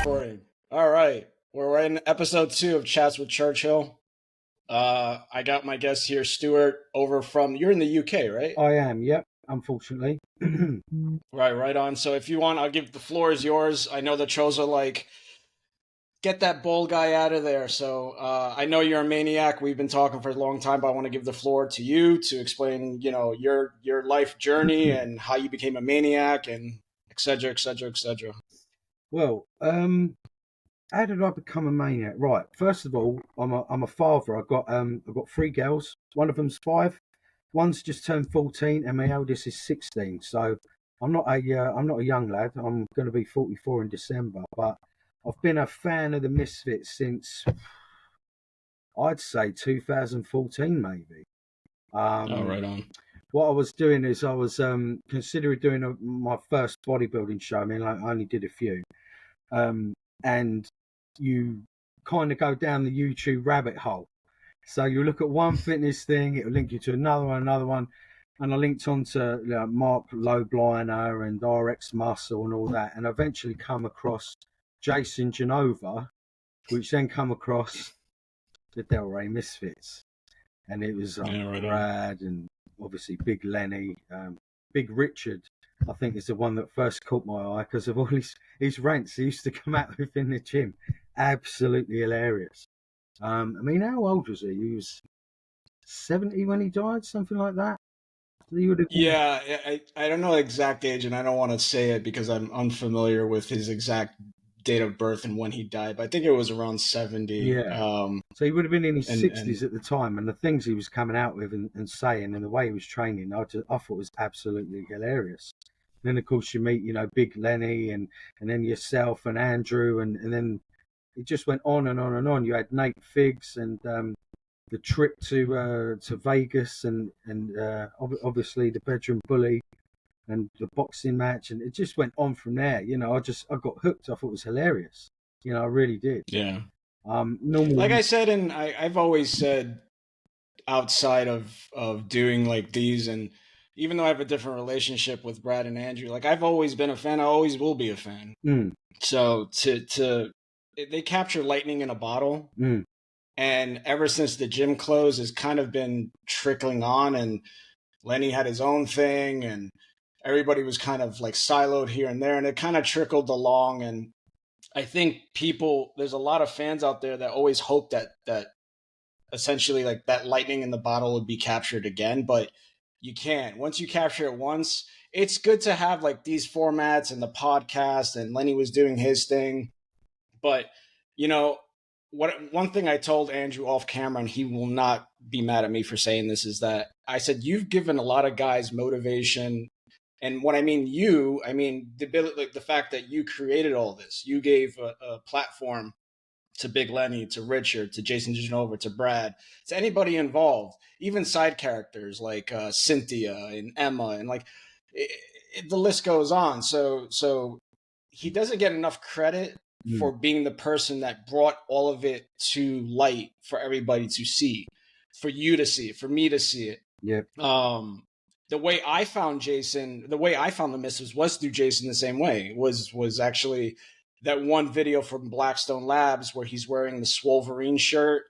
Recording. All right. We're in episode 2 of Chats with Churchill. I got my guest here, Stewart, over from, you're in the UK, right? I am, yep, unfortunately. Right on. So if you want, I'll give the floor is yours. I know the trolls are like, get that bald guy out of there. So I know you're a maniac. We've been talking for a long time, but I want to give the floor to you to explain, your life journey and how you became a maniac and et cetera, et cetera, et cetera. Well, how did I become a maniac? Right, first of all, I'm a father. I've got 3 girls. One of them's 5. One's just turned 14, and my eldest is 16. So I'm not a young lad. I'm going to be 44 in December. But I've been a fan of the Misfits since I'd say 2014, maybe. Right on. What I was doing is I was considering doing my first bodybuilding show. I mean, I only did a few. And you kind of go down the YouTube rabbit hole. So you look at one fitness thing, it'll link you to another one. And I linked on to Mark Lobliner and RX Muscle and all that. And eventually come across Jason Genova, which then come across the Del Rey Misfits. And it was Brad and obviously Big Lenny, Big Richard, I think is the one that first caught my eye because of all his rants he used to come out with in the gym. Absolutely hilarious. I mean, how old was he? He was 70 when he died, something like that. So he would have been... Yeah, I don't know the exact age, and I don't want to say it because I'm unfamiliar with his exact date of birth and when he died, but I think it was around 70. Yeah. So he would have been in his 60s at the time, and the things he was coming out with and saying and the way he was training, I thought was absolutely hilarious. And then, of course, you meet, Big Lenny and then yourself and Andrew, and then it just went on and on and on. You had Nate Figs and the trip to Vegas and obviously the bedroom bully and the boxing match, and it just went on from there. I got hooked. I thought it was hilarious. I really did. Yeah. Normally, like I said, and I've always said outside of doing like these, and even though I have a different relationship with Brad and Andrew, like I've always been a fan. I always will be a fan. So they capture lightning in a bottle. And ever since the gym closed, it's kind of been trickling on, and Lenny had his own thing, and everybody was kind of like siloed here and there, and it kind of trickled along. And I think there's a lot of fans out there that always hope that essentially like that lightning in the bottle would be captured again, but you can't. Once you capture it once, it's good to have like these formats and the podcast, and Lenny was doing his thing. But, one thing I told Andrew off camera, and he will not be mad at me for saying this, is that I said, you've given a lot of guys motivation. And when I mean you, I mean the fact that you created all this. You gave a platform to Big Lenny, to Richard, to Jason Genova, to Brad, to anybody involved, even side characters like Cynthia and Emma, and like the list goes on. So he doesn't get enough credit for being the person that brought all of it to light for everybody to see, for you to see it, for me to see it. Yep. The way I found Jason, the way I found the Misfits was through Jason the same way. Was actually that one video from Blackstone Labs where he's wearing the Swolverine shirt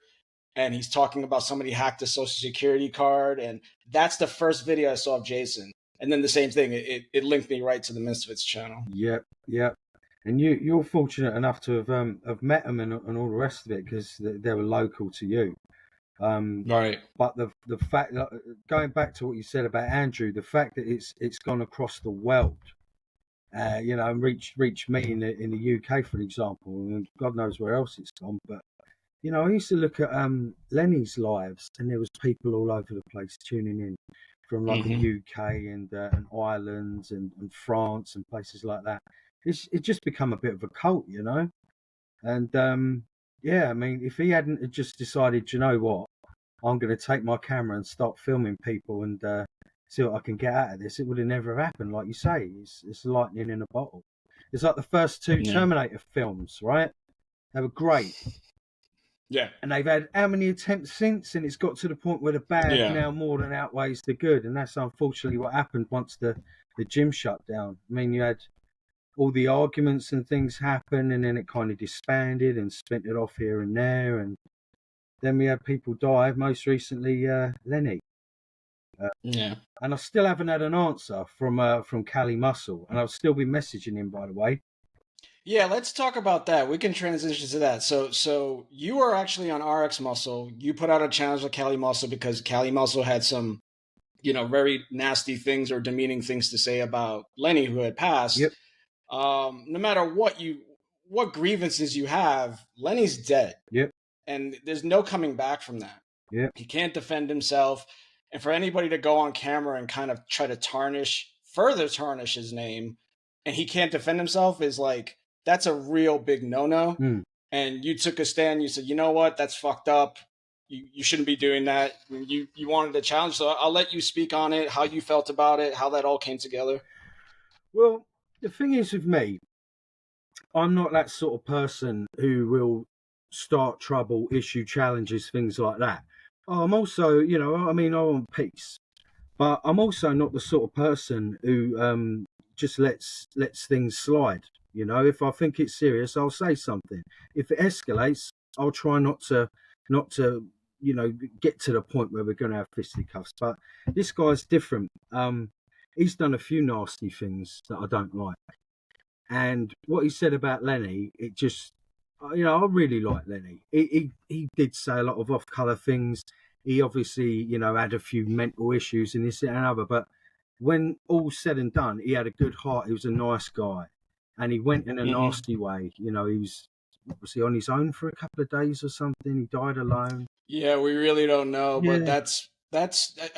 and he's talking about somebody hacked a social security card. And that's the first video I saw of Jason. And then the same thing, it linked me right to the Misfits channel. Yep. And you're fortunate enough to have met them and all the rest of it because they were local to you. Right. But the fact, going back to what you said about Andrew, the fact that it's gone across the world, and reached me in the UK, for example, and God knows where else it's gone. But I used to look at Lenny's lives, and there was people all over the place tuning in from like the UK and Ireland and France and places like that. It's just become a bit of a cult, And I mean, if he hadn't just decided, you know what, I'm going to take my camera and start filming people and see what I can get out of this, it would have never happened. Like you say, it's lightning in a bottle. It's like the first 2 Terminator films, right? They were great. Yeah. And they've had how many attempts since? And it's got to the point where the bad now more than outweighs the good. And that's unfortunately what happened once the gym shut down. I mean, you had all the arguments and things happened, and then it kind of disbanded and splintered off here and there, and then we had people die. Most recently, Lenny. Yeah. And I still haven't had an answer from Cali Muscle, and I've still been messaging him, by the way. Yeah, let's talk about that. We can transition to that. So you are actually on RX Muscle. You put out a challenge with Cali Muscle because Cali Muscle had some, very nasty things or demeaning things to say about Lenny, who had passed. Yep. No matter what grievances you have, Lenny's dead. Yep. And there's no coming back from that. Yep. He can't defend himself. And for anybody to go on camera and kind of try to further tarnish his name, and he can't defend himself is like, that's a real big no-no. And you took a stand. You said, you know what? That's fucked up. You shouldn't be doing that. You wanted a challenge. So I'll let you speak on it, how you felt about it, how that all came together. Well, the thing is with me, I'm not that sort of person who will start trouble, issue challenges, things like that. I'm also, I want peace. But I'm also not the sort of person who just lets things slide. If I think it's serious, I'll say something. If it escalates, I'll try not to get to the point where we're going to have fisticuffs. But this guy's different. He's done a few nasty things that I don't like. And what he said about Lenny, it just, I really like Lenny. He did say a lot of off-color things. He obviously, had a few mental issues and this and another. But when all's said and done, he had a good heart. He was a nice guy. And he went in a nasty way. He was obviously on his own for a couple of days or something. He died alone. Yeah, we really don't know. Yeah. But that's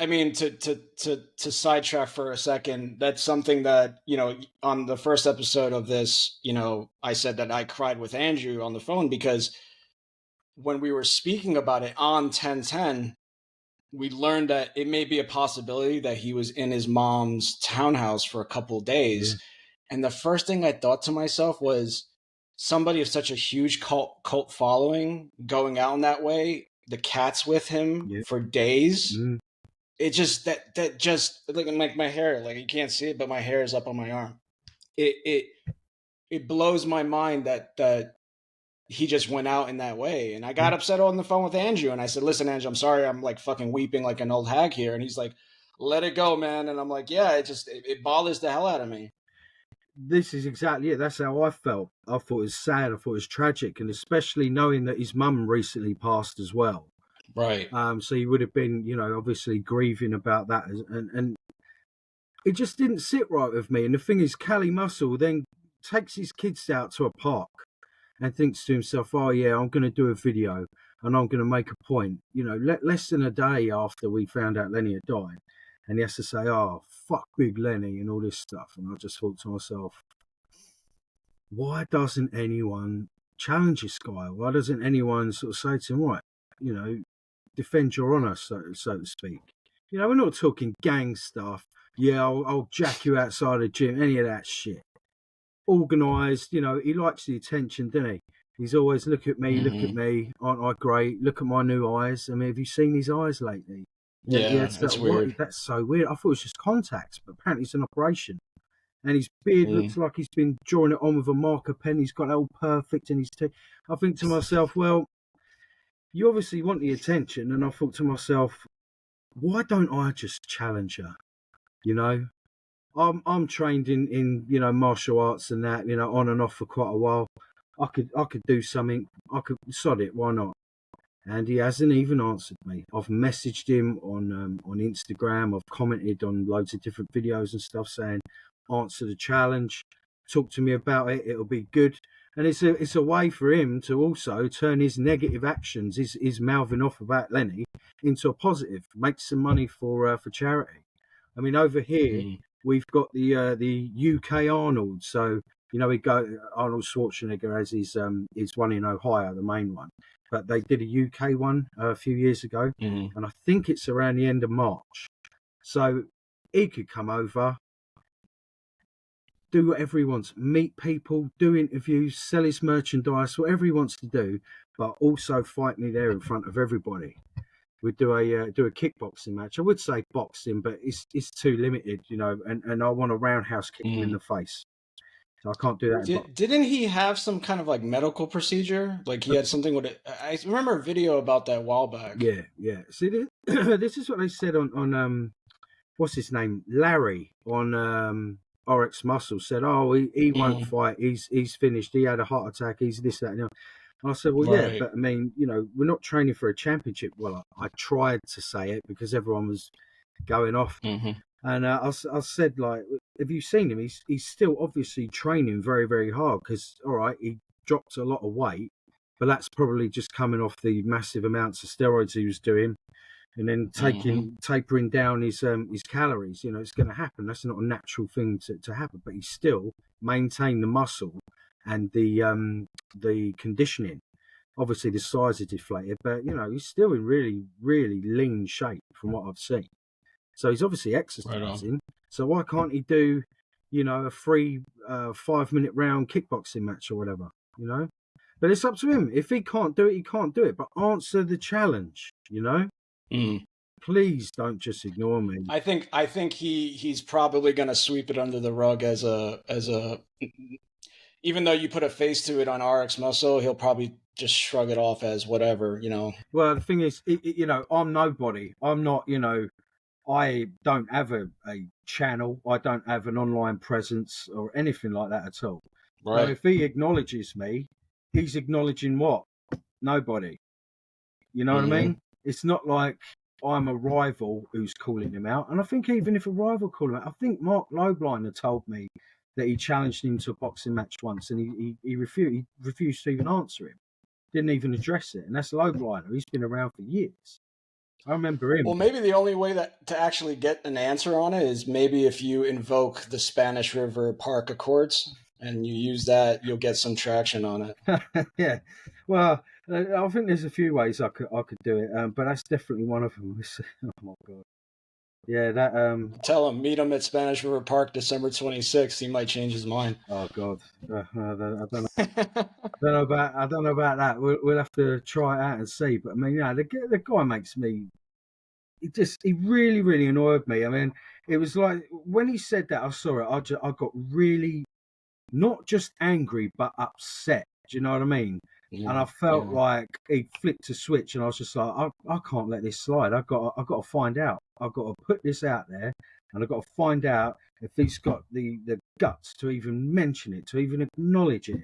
I mean, to sidetrack for a second, that's something that, on the first episode of this, I said that I cried with Andrew on the phone because when we were speaking about it on 1010, we learned that it may be a possibility that he was in his mom's townhouse for a couple of days. Yeah. And the first thing I thought to myself was, somebody of such a huge cult following going out in that way, the cat's with him for days. It just that just like my hair, like you can't see it, but my hair is up on my arm. It blows my mind that he just went out in that way. And I got upset on the phone with Andrew, and I said, listen, Andrew, I'm sorry, I'm like fucking weeping like an old hag here. And he's like, let it go, man. And I'm like, yeah, it bothers the hell out of me. This is exactly it. That's how I felt. I thought it was sad. I thought it was tragic. And especially knowing that his mum recently passed as well. Right. So he would have been, obviously grieving about that. And it just didn't sit right with me. And the thing is, Cali Muscle then takes his kids out to a park and thinks to himself, oh, yeah, I'm going to do a video and I'm going to make a point. Less than a day after we found out Lenny had died. And he has to say, oh, fuck Big Lenny and all this stuff. And I just thought to myself, why doesn't anyone challenge this guy? Why doesn't anyone sort of say to him, right, defend your honour, so to speak? We're not talking gang stuff. Yeah, I'll jack you outside the gym, any of that shit. Organised, he likes the attention, doesn't he? He's always, look at me, aren't I great? Look at my new eyes. I mean, have you seen his eyes lately? Yeah, that's weird. That's so weird. I thought it was just contacts, but apparently it's an operation. And his beard looks like he's been drawing it on with a marker pen. He's got it all perfect in his teeth. I think to myself, well, you obviously want the attention. And I thought to myself, why don't I just challenge her? I'm trained in martial arts and that, on and off for quite a while. I could do something. I could sod it. Why not? And he hasn't even answered me. I've messaged him on Instagram. I've commented on loads of different videos and stuff saying, answer the challenge, talk to me about it. It'll be good. And it's a way for him to also turn his negative actions, his mouthing off about Lenny, into a positive, make some money for charity. I mean, over here we've got the UK Arnold. So we go Arnold Schwarzenegger as his one in Ohio, the main one. But they did a UK one a few years ago, and I think it's around the end of March. So he could come over, do whatever he wants, meet people, do interviews, sell his merchandise, whatever he wants to do, but also fight me there in front of everybody. We'd do a kickboxing match. I would say boxing, but it's too limited, and I want to roundhouse kick him in the face. So I can't do that. Didn't he have some kind of like medical procedure? Like he had something with it. I remember a video about that a while back. Yeah. See, this is what they said on what's his name, Larry on RX Muscle said, oh, he won't fight. He's finished. He had a heart attack. He's this, that, and the other. And I said, well, yeah, but I mean, we're not training for a championship. Well, I tried to say it because everyone was going off. And I said, like, have you seen him? He's still obviously training very, very hard because, all right, he dropped a lot of weight, but that's probably just coming off the massive amounts of steroids he was doing, and then tapering down his calories. It's going to happen. That's not a natural thing to happen. But he's still maintained the muscle and the conditioning. Obviously, the size is deflated, but he's still in really, really lean shape from what I've seen. So he's obviously exercising. Right. So why can't he do, a free 5-minute round kickboxing match or whatever, But it's up to him. If he can't do it, he can't do it. But answer the challenge, Please don't just ignore me. I think he's probably going to sweep it under the rug as a. Even though you put a face to it on RX Muscle, he'll probably just shrug it off as whatever, Well, the thing is, I'm nobody. I'm not, I don't have a channel. I don't have an online presence or anything like that at all. Right. So if he acknowledges me, he's acknowledging what? Nobody. You know what I mean? It's not like I'm a rival who's calling him out. And I think even if a rival called him out, I think Mark Lobliner told me that he challenged him to a boxing match once, and he refused to even answer him. Didn't even address it. And that's Lobliner. He's been around for years. I remember him. Well, maybe the only way to actually get an answer on it is maybe if you invoke the Spanish River Park Accords and you use that, you'll get some traction on it. Yeah. Well, I think there's a few ways I could do it, but that's definitely one of them. Oh my God. Yeah, that. Tell him, meet him at Spanish River Park, December 26th. He might change his mind. Oh God, I don't know. I don't know about that. We'll have to try it out and see. But I mean, the guy makes me. He really, really annoyed me. I mean, it was like when he said that, I saw it. I got really, not just angry, but upset. Do you know what I mean? Yeah, and I felt like he flicked a switch, and I was just like, I can't let this slide. I've got to find out. I've got to put this out there, and I've got to find out if he's got the guts to even mention it, to even acknowledge it.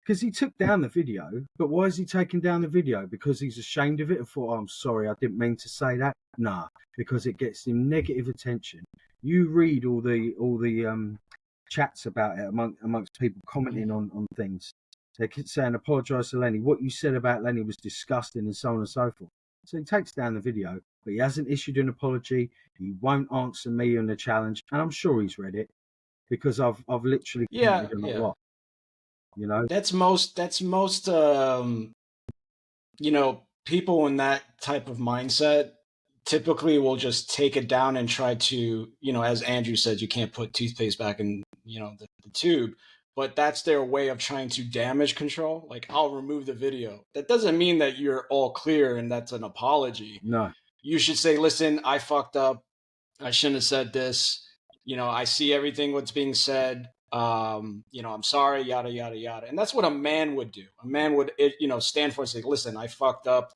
Because he took down the video, but why is he taking down the video? Because he's ashamed of it and thought, I'm sorry, I didn't mean to say that. Nah, because it gets him negative attention. You read all the chats about it amongst people commenting on things. They're saying, apologise to Lenny. What you said about Lenny was disgusting, and so on and so forth. So he takes down the video, but he hasn't issued an apology. He won't answer me on the challenge, and I'm sure he's read it because I've literally commented on a lot. That's most people in that type of mindset typically will just take it down and try to, as Andrew said, you can't put toothpaste back in, the tube, but that's their way of trying to damage control. Like, I'll remove the video. That doesn't mean that you're all clear and that's an apology. No. You should say, listen, I fucked up. I shouldn't have said this. I see everything what's being said. I'm sorry, yada, yada, yada. And that's what a man would do. A man would, stand for and say, listen, I fucked up.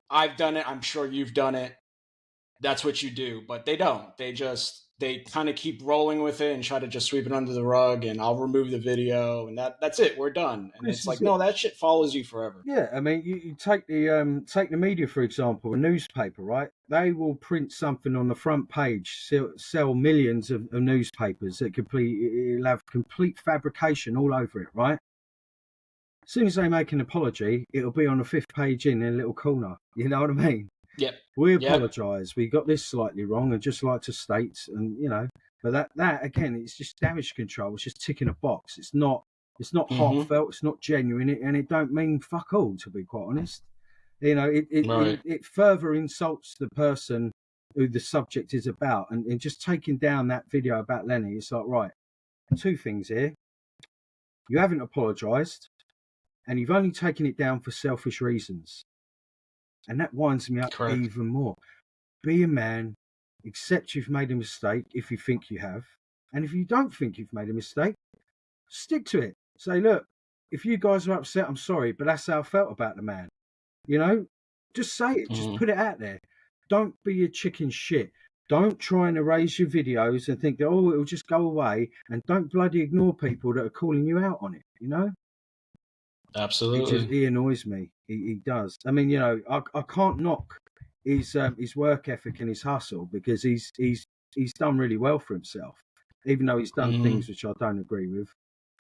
I've done it. I'm sure you've done it. That's what you do. But they don't. They kind of keep rolling with it and try to just sweep it under the rug, and I'll remove the video, and that's it. We're done. And it's like, no, that shit follows you forever. Yeah, I mean, you take the media, for example, a newspaper, right? They will print something on the front page, sell millions of newspapers that it'll have complete fabrication all over it, right? As soon as they make an apology, it'll be on the 5th page in a little corner. You know what I mean? Yep. We apologise. We got this slightly wrong, and just like to state, and but that again, it's just damage control. It's just ticking a box. It's not heartfelt. It's not genuine, and it don't mean fuck all. To be quite honest, it further insults the person who the subject is about, and just taking down that video about Lenny. It's like, right, 2 things here. You haven't apologised, and you've only taken it down for selfish reasons. And that winds me up even more. Be a man, accept you've made a mistake if you think you have, And if you don't think you've made a mistake, stick to it. Say, look, if you guys are upset, I'm sorry, but that's how I felt about the man. You know, just say it. Just put it out there. Don't be a chicken shit. Don't try and erase your videos and think that, oh, it'll just go away. And don't bloody ignore people that are calling you out on it, you know? Absolutely. He annoys me. He does. I mean, you know, I can't knock his work ethic and his hustle, because he's done really well for himself, even though he's done things which I don't agree with.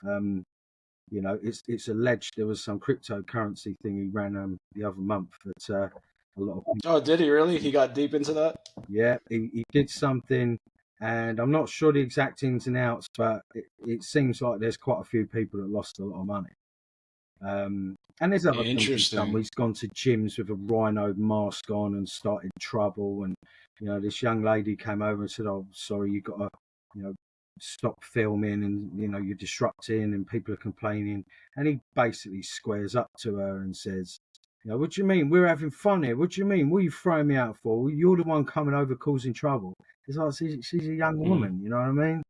You know, it's alleged there was some cryptocurrency thing he ran the other month that a lot of people... Oh, did he really? He got deep into that? Yeah, he did something, and I'm not sure the exact ins and outs, but it seems like there's quite a few people that lost a lot of money. And there's other things he's done. He's gone to gyms with a rhino mask on and started trouble. And, you know, this young lady came over and said, oh, sorry, you got to, you know, stop filming, and, you know, you're disrupting and people are complaining. And he basically squares up to her and says, you know, what do you mean? We're having fun here. What do you mean? What are you throwing me out for? You're the one coming over causing trouble. It's like, she's a young woman, you know what I mean?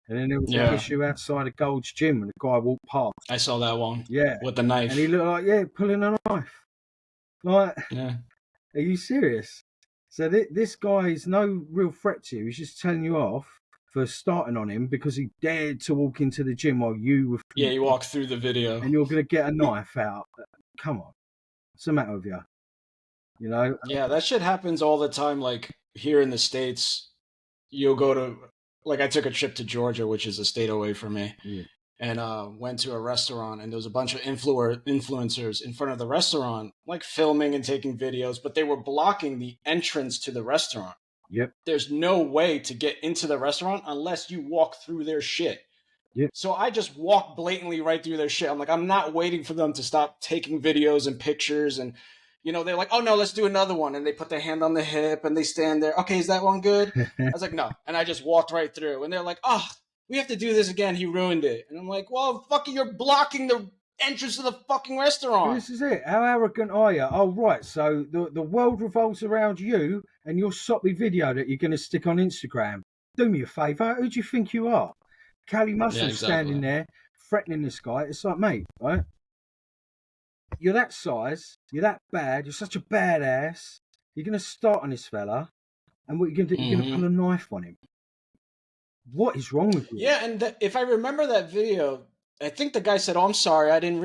And then there was an issue outside of Gold's gym, and the guy walked past. I saw that one. Yeah. With the knife. And he looked like, pulling a knife. Like, are you serious? So this guy is no real threat to you. He's just telling you off for starting on him because he dared to walk into the gym while you were... Yeah, you walked through the video. And you're going to get a knife out. Come on. What's the matter with you? You know? Yeah, that shit happens all the time. Like, here in the States, you'll go to... Like, I took a trip to Georgia, which is a state away from me, and went to a restaurant, and there was a bunch of influencers in front of the restaurant, like filming and taking videos, but they were blocking the entrance to the restaurant. Yep. There's no way to get into the restaurant unless you walk through their shit. Yep. So I just walked blatantly right through their shit. I'm like, I'm not waiting for them to stop taking videos and pictures, and you know, they're like, oh, no, let's do another one. And they put their hand on the hip and they stand there. Okay, is that one good? I was like, no. And I just walked right through. And they're like, oh, we have to do this again. He ruined it. And I'm like, well, fucking, you're blocking the entrance to the fucking restaurant. This is it. How arrogant are you? Oh, right. So the world revolves around you and your soppy video that you're going to stick on Instagram. Do me a favour. Who do you think you are? Callie Mussel's standing there threatening this guy. It's like, mate, right? You're that size, you're that bad, you're such a badass. You're going to start on this fella, and what you're going to do, you're going to pull a knife on him. What is wrong with you? Yeah, and if I remember that video, I think the guy said, oh, I'm sorry, I didn't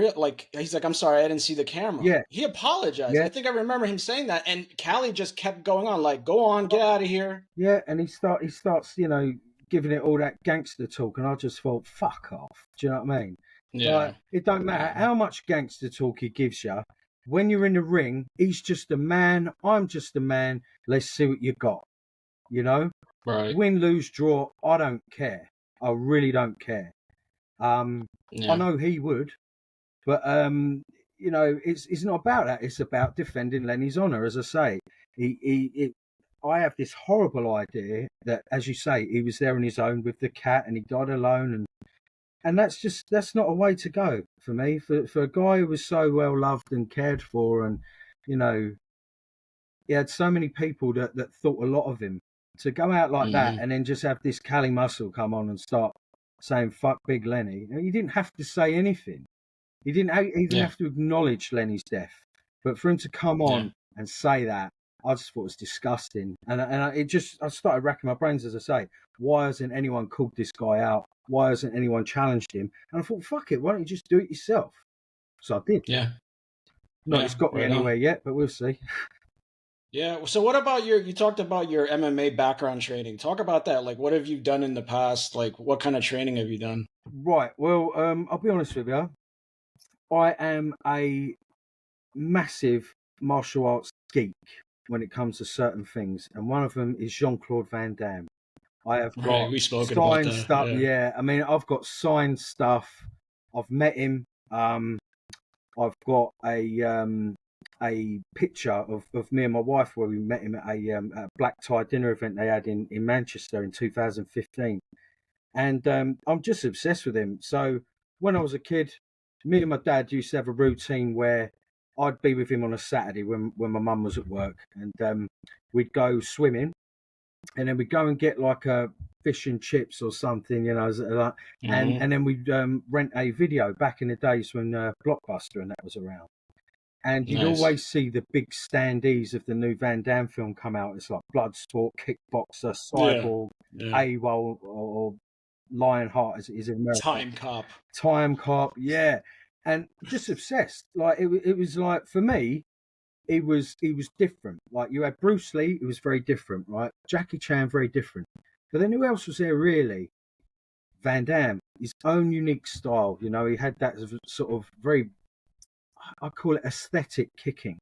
he's like, I'm sorry, I didn't see the camera. Yeah. He apologized. Yeah. I think I remember him saying that, and Callie just kept going on, like, go on, get out of here. Yeah, and he starts, you know, giving it all that gangster talk, and I just thought, fuck off. Do you know what I mean? Yeah. Like, it don't matter how much gangster talk he gives you. When you're in the ring, he's just a man. I'm just a man. Let's see what you got. You know? Right. Win, lose, draw. I don't care. I really don't care. I know he would, but you know, it's not about that. It's about defending Lenny's honour. As I say, I have this horrible idea that, as you say, he was there on his own with the cat, and he died alone, and that's not a way to go for me. For a guy who was so well loved and cared for, and you know, he had so many people that thought a lot of him, to go out like that and then just have this Callie Muscle come on and start saying fuck Big Lenny. He didn't have to say anything. He didn't even have to acknowledge Lenny's death, but for him to come on and say that, I just thought it was disgusting. And I started racking my brains, as I say. Why hasn't anyone called this guy out? Why hasn't anyone challenged him? And I thought, fuck it, why don't you just do it yourself? So I did. Yeah. It's got me anywhere yet, but we'll see. Yeah. So what about you talked about your MMA background training. Talk about that. Like, what have you done in the past? Like, what kind of training have you done? Right. Well, I'll be honest with you. I am a massive martial arts geek when it comes to certain things. And one of them is Jean-Claude Van Damme. I have got signed stuff. Yeah. I mean, I've got signed stuff. I've met him. I've got a picture of me and my wife where we met him at a black tie dinner event they had in Manchester in 2015. And I'm just obsessed with him. So when I was a kid, me and my dad used to have a routine where I'd be with him on a Saturday when my mum was at work, and we'd go swimming. and then we go and get like a fish and chips or something, you know, and then we'd rent a video back in the days when Blockbuster and that was around. And you'd always see the big standees of the new Van Damme film come out. It's like Bloodsport, Kickboxer, Cyborg, AWOL, or Lionheart, as it is in America. Time Cop, yeah. And just obsessed. Like it was like, for me, he was different. Like you had Bruce Lee, it was very different, right? Jackie Chan, very different. But then who else was there really? Van Damme, his own unique style. You know, he had that sort of very, I call it aesthetic kicking.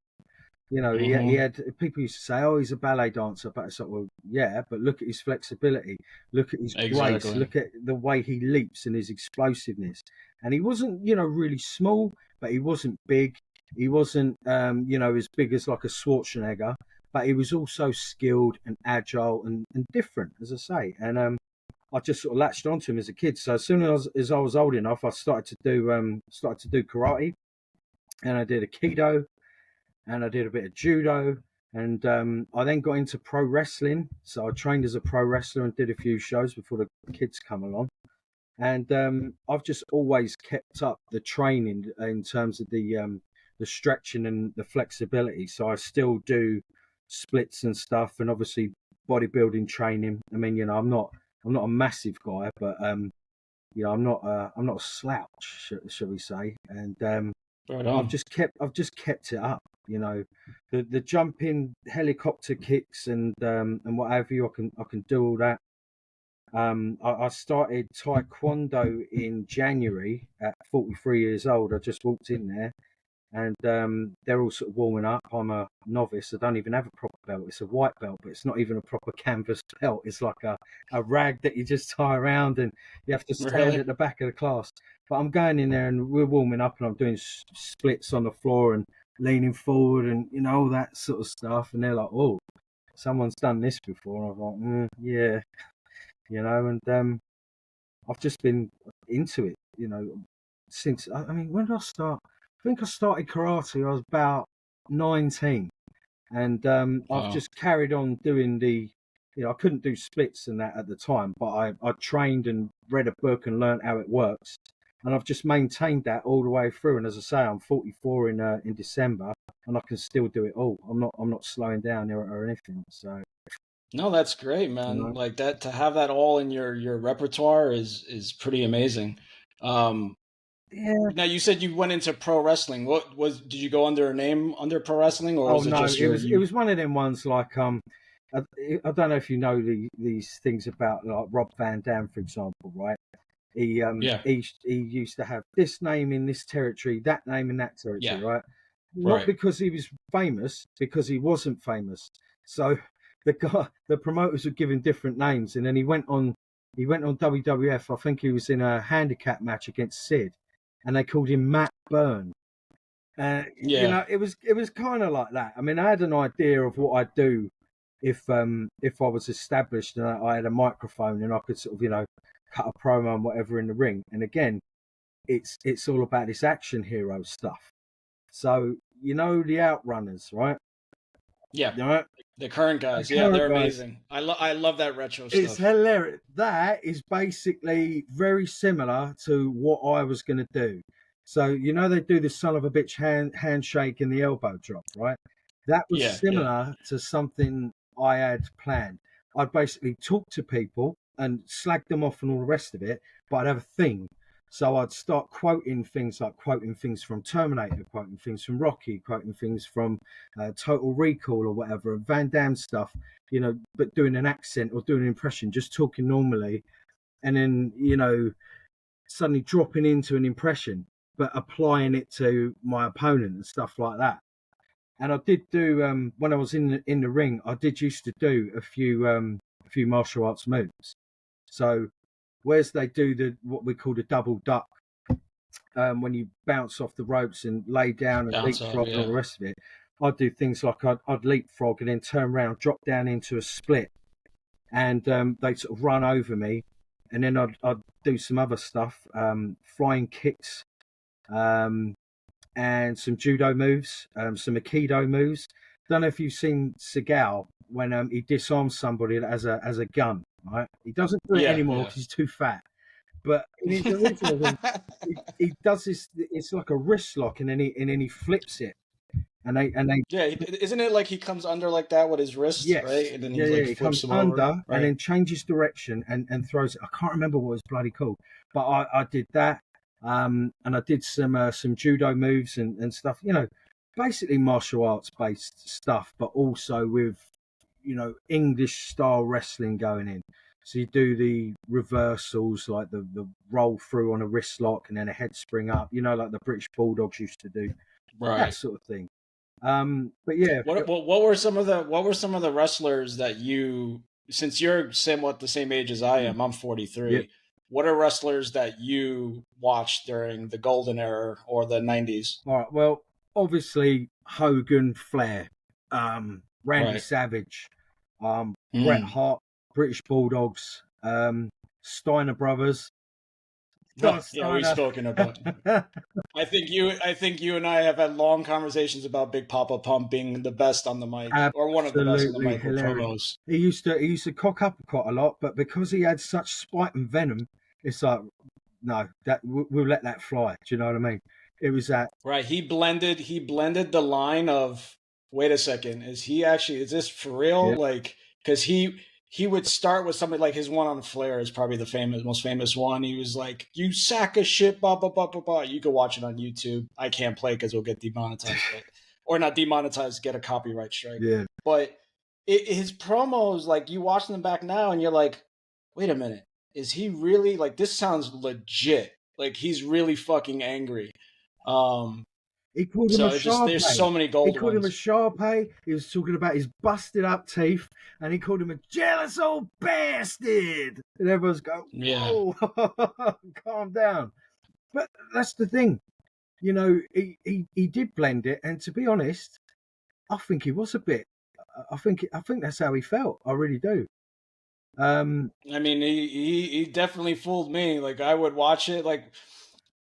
You know, he had people used to say, "Oh, he's a ballet dancer," but it's like, well, yeah, but look at his flexibility, look at his grace, look at the way he leaps and his explosiveness. And he wasn't, you know, really small, but he wasn't big. He wasn't, you know, as big as like a Schwarzenegger, but he was also skilled and agile and different, as I say. And I just sort of latched onto him as a kid. So as soon as I was old enough, I started to do karate, and I did Aikido, and I did a bit of judo, and I then got into pro wrestling. So I trained as a pro wrestler and did a few shows before the kids come along. And I've just always kept up the training in terms of the stretching and the flexibility. So I still do splits and stuff, and obviously bodybuilding training. I mean, you know, I'm not a massive guy, but you know, I'm not a slouch, shall we say? And I've just kept it up. You know, the jumping helicopter kicks and what have you. I can do all that. I started Taekwondo in January at 43 years old. I just walked in there, and they're all sort of warming up. I'm a novice. I don't even have a proper belt. It's a white belt, but it's not even a proper canvas belt. It's like a rag that you just tie around, and you have to stand at the back of the class. But I'm going in there, and we're warming up, and I'm doing splits on the floor and leaning forward, and you know, all that sort of stuff. And they're like, "Oh, someone's done this before." And I'm like, "Yeah." You know, and I've just been into it, you know, since, I mean, when did I start? I think I started karate, I was about 19, and I've just carried on doing you know, I couldn't do splits and that at the time, but I trained and read a book and learned how it works, and I've just maintained that all the way through. And as I say, I'm 44 in December, and I can still do it all. I'm not slowing down or anything, so. No, that's great, man. You know? Like that, to have that all in your repertoire is pretty amazing. Yeah. Now you said you went into pro wrestling. Did you go under a name under pro wrestling, or was it just it was one of them ones like I don't know if you know these things about like Rob Van Dam, for example, right? He used to have this name in this territory, that name in that territory, right? Not because he was famous, because he wasn't famous. So the promoters would give him different names, and then he went on WWF. I think he was in a handicap match against Sid, and they called him Matt Byrne. You know, it was kind of like that. I mean, I had an idea of what I'd do if I was established and I had a microphone and I could sort of, you know, cut a promo and whatever in the ring. And again, it's all about this action hero stuff. So, you know, the Outrunners, right? Yeah. You know, the current guys. They're amazing. I love that retro stuff. It's hilarious. That is basically very similar to what I was going to do. So, you know, they do the son of a bitch handshake and the elbow drop, right? That was similar to something I had planned. I'd basically talk to people and slag them off and all the rest of it, but I'd have a thing. So I'd start quoting things from Terminator, quoting things from Rocky, quoting things from Total Recall or whatever, Van Damme stuff, you know, but doing an accent or doing an impression, just talking normally, and then, you know, suddenly dropping into an impression, but applying it to my opponent and stuff like that. And I did do when I was in the ring, I did used to do a few martial arts moves. So whereas they do what we call the double duck, when you bounce off the ropes and lay down and leapfrog and all the rest of it, I'd do things like I'd leapfrog and then turn around, drop down into a split, and they'd sort of run over me, and then I'd do some other stuff, flying kicks, and some judo moves, some aikido moves, don't know if you've seen Seagal when he disarms somebody as a gun, right? He doesn't do it anymore because he's too fat. But in his original thing, he does this. It's like a wrist lock, and then he flips it, and they isn't it like he comes under like that with his wrist, yes, right? And then he he flips comes him under over, right? and then changes direction and throws it. I can't remember what it was bloody called, but I did that, and I did some judo moves and stuff. You know, basically martial arts based stuff, but also with English style wrestling going in. So you do the reversals, like the roll through on a wrist lock and then a head spring up, like the British Bulldogs used to do, that sort of thing. But yeah, what were some of the wrestlers that you, since you're somewhat the same age as I am, I'm 43. Yep. What are wrestlers that you watched during the golden era or the 90s? All right. Well, obviously Hogan, Flair, Randy Savage, Bret Hart, British Bulldogs, Steiner Brothers. Yeah, we've spoken about. I think you and I have had long conversations about Big Papa Pump being the best on the mic, or one of the best on the mic with promos. He used to cock up quite a lot, but because he had such spite and venom, it's like, no, that we'll let that fly. Do you know what I mean? It was that right. He blended the line of, wait a second, is this for real? Yeah. Like, because he would start with something like his one on Flair is probably the most famous one. He was like, "You sack of shit, blah, blah, blah, blah, blah." You can watch it on YouTube. I can't play because we'll get demonetized. Or not demonetized, get a copyright strike. Yeah. But his promos, like, you watch them back now and you're like, wait a minute. Is he really, like, this sounds legit. Like, he's really fucking angry. He called him a Sharpay. There's so many gold ones. He called him a Sharpay. He was talking about his busted up teeth, and he called him a jealous old bastard. And everyone's going, "Whoa, calm down." But that's the thing, he did blend it, and to be honest, I think he was a bit. I think that's how he felt. I really do. I mean, he definitely fooled me. Like, I would watch it, like.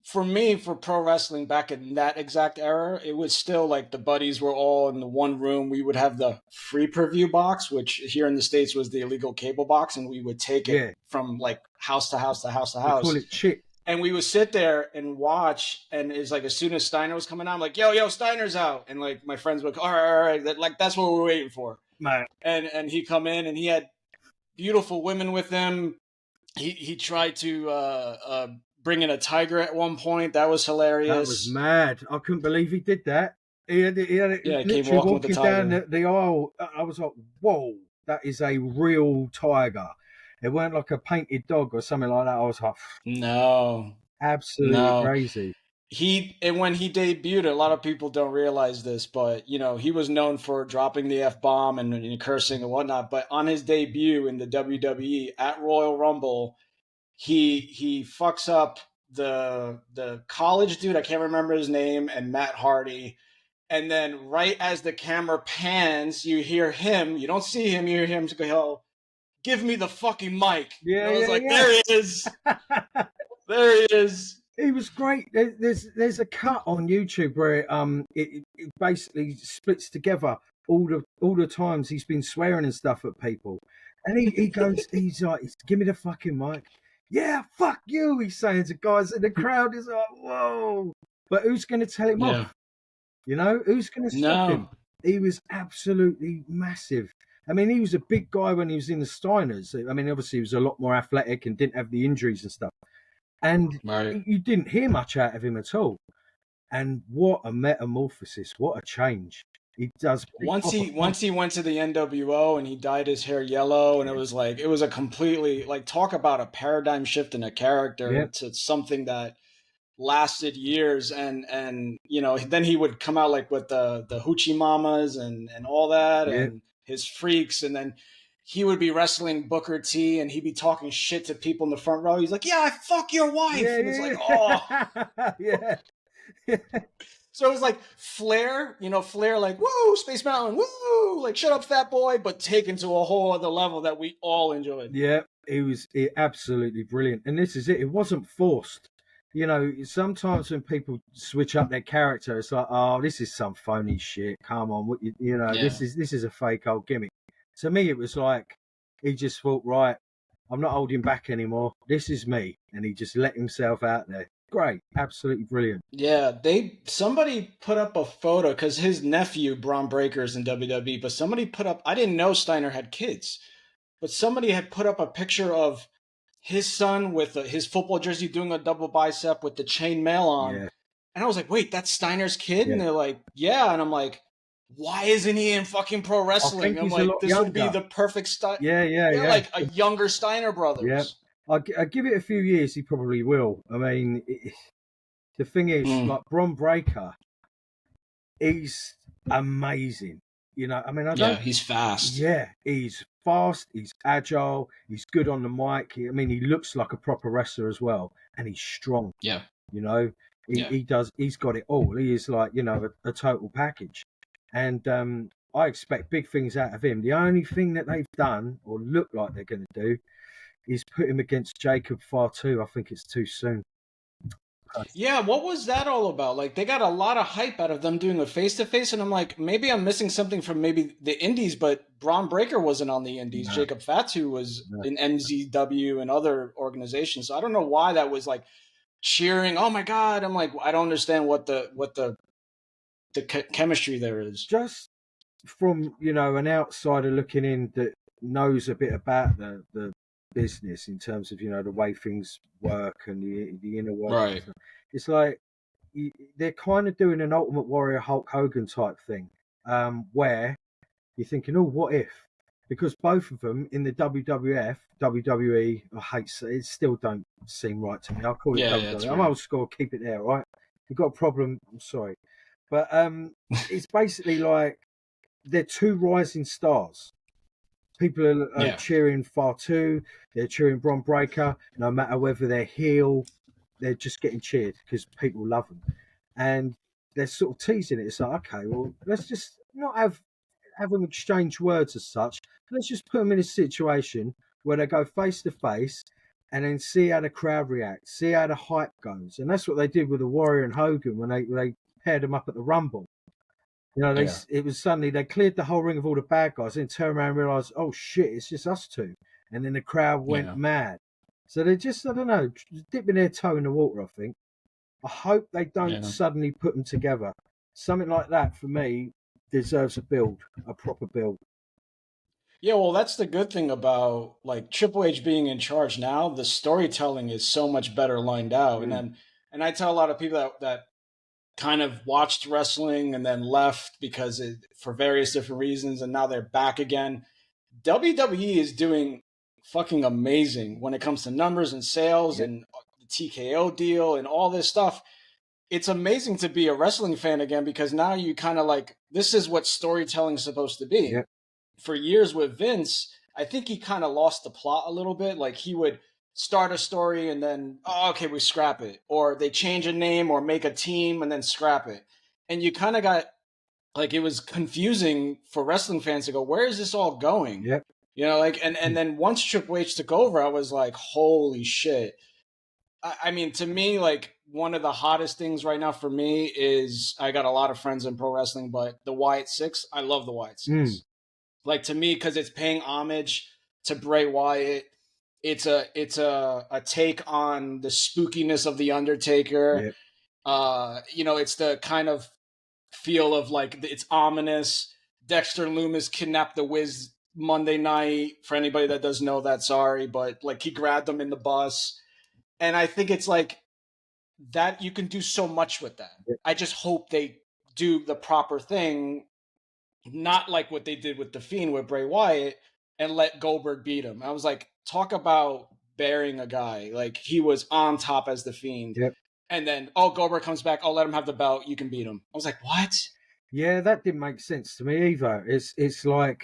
For me, for pro wrestling back in that exact era, it was still like the buddies were all in the one room. We would have the free preview box, which here in the States was the illegal cable box, and we would take it from like house to house to house to house. We call it chit. And we would sit there and watch, and it's like as soon as Steiner was coming out, I'm like, yo, Steiner's out. And like my friends would go, all right, like that's what we're waiting for. Man. And he'd come in, and he had beautiful women with him. He tried to bring in a tiger at one point. That was hilarious. That was mad. I couldn't believe he did that. He had it he came walking down the aisle. I was like, whoa, that is a real tiger. It weren't like a painted dog or something like that. I was like, no. Absolutely crazy. When he debuted, a lot of people don't realize this, but he was known for dropping the F-bomb and cursing and whatnot. But on his debut in the WWE at Royal Rumble, he fucks up the college dude, I can't remember his name, and Matt Hardy. And then right as the camera pans, you hear him, you don't see him, you hear him go, "Give me the fucking mic." Yeah, and I was like, there he is. There he is. He was great. There's a cut on YouTube where it basically splits together all the times he's been swearing and stuff at people. And he goes, he's like, "Give me the fucking mic." "Yeah, fuck you," he's saying to guys, and the crowd is like, whoa. But who's going to tell him off? Who's going to stop him? He was absolutely massive. I mean, he was a big guy when he was in the Steiners. I mean, obviously, he was a lot more athletic and didn't have the injuries and stuff. And you didn't hear much out of him at all. And what a metamorphosis. What a change. He does. Once he went to the NWO and he dyed his hair yellow, and it was a completely, like, talk about a paradigm shift in a character to something that lasted years. And then he would come out like with the hoochie mamas and all that and his freaks, and then he would be wrestling Booker T and he'd be talking shit to people in the front row. He's like, "Yeah, I fuck your wife." And it's like, oh yeah. So it was like Flair, Flair like, "Woo, Space Mountain, woo," like, "Shut up, fat boy," but taken to a whole other level that we all enjoyed. Yeah, it was absolutely brilliant. And this is it. It wasn't forced. sometimes when people switch up their character, it's like, oh, this is some phony shit. Come on, Yeah. this is a fake old gimmick. To me, it was like he just thought, right, I'm not holding back anymore. This is me, and he just let himself out there. Great, absolutely brilliant. Yeah, somebody put up a photo because his nephew Braun Breaker's in WWE, but somebody put up. I didn't know Steiner had kids, but somebody had put up a picture of his son with his football jersey doing a double bicep with the chainmail on, Yeah, and I was like, "Wait, that's Steiner's kid?" And yeah. they're like, "Yeah," and I'm like, "Why isn't he in fucking pro I wrestling?" think I'm he's a like, lot "This would be younger. the perfect style." Yeah, yeah, Yeah, yeah, like a younger Steiner yeah. brothers. I give it a few years, he probably will. I mean, the thing is, Mm. like Bron Breakker, he's amazing. I mean, I Yeah, don't. he's fast. Yeah, he's fast. He's agile. He's good on the mic. I mean, he looks like a proper wrestler as well, and he's strong. Yeah, You know, yeah. he does. He's got it all. He is like a total package, and I expect big things out of him. The only thing that they've done or look like they're going to do is put him against Jacob Fatu. I think it's too soon. Yeah, what was that all about? Like they got a lot of hype out of them doing a face to face, and I'm like, maybe I'm missing something from maybe the Indies, but Braun Breaker wasn't on the Indies. No, Jacob Fatu was no. in MZW and other organizations. So I don't know why that was like cheering. Oh my god! I'm like, I don't understand what the chemistry there is. Just from an outsider looking in that knows a bit about the business in terms of the way things work and the inner workings. Right. It's like they're kind of doing an Ultimate Warrior Hulk Hogan type thing, where you're thinking, oh, what if? Because both of them in the WWF, WWE, I hate it, still don't seem right to me. I'll call it Yeah, yeah, it's WWE. I'm weird. old school, keep it there, right? If you've got a problem, I'm sorry. But it's basically like they're two rising stars. People are Yeah, cheering Fatu, they're cheering Bron Breakker, no matter whether they're heel, they're just getting cheered because people love them. And they're sort of teasing it. It's like, okay, well, let's just not have them exchange words as such. Let's just put them in a situation where they go face to face and then see how the crowd reacts, see how the hype goes. And that's what they did with the Warrior and Hogan when they paired them up at the Rumble. yeah, It was suddenly they cleared the whole ring of all the bad guys, and then turned around and realised, oh shit, it's just us two. And then the crowd went yeah. mad. So they just, I don't know, dipping their toe in the water, I think. I hope they don't Yeah. suddenly put them together. Something like that, for me, deserves a proper build. Yeah, well, that's the good thing about like Triple H being in charge now. The storytelling is so much better lined out, Mm. and I tell a lot of people that kind of watched wrestling and then left because for various different reasons, and now they're back again. WWE is doing fucking amazing when it comes to numbers and sales Yep, and the TKO deal and all this stuff. It's amazing to be a wrestling fan again because now you kind of like this is what storytelling is supposed to be. yep, For years with Vince, I think he kind of lost the plot a little bit. Like he would start a story and then, oh, okay, we scrap it. Or they change a name or make a team and then scrap it. And you kind of got like it was confusing for wrestling fans to go, where is this all going? yep. Like and then once Triple H took over, I was like, holy shit. I mean, to me, like one of the hottest things right now for me is I got a lot of friends in pro wrestling, but the Wyatt Six, I love the Wyatt Mm. Six. Like to me, because it's paying homage to Bray Wyatt. It's a take on the spookiness of the Undertaker. Yep. It's the kind of feel of like it's ominous. Dexter Loomis kidnapped the Wiz Monday night. For anybody that doesn't know that, sorry, but like he grabbed them in the bus, and I think it's like that. You can do so much with that. Yep. I just hope they do the proper thing, not like what they did with the Fiend with Bray Wyatt and let Goldberg beat him. I was like, talk about burying a guy. Like he was on top as the Fiend. Yep. And then, oh, Goldberg comes back. Oh, let him have the belt. You can beat him. I was like, what? Yeah, that didn't make sense to me either. It's like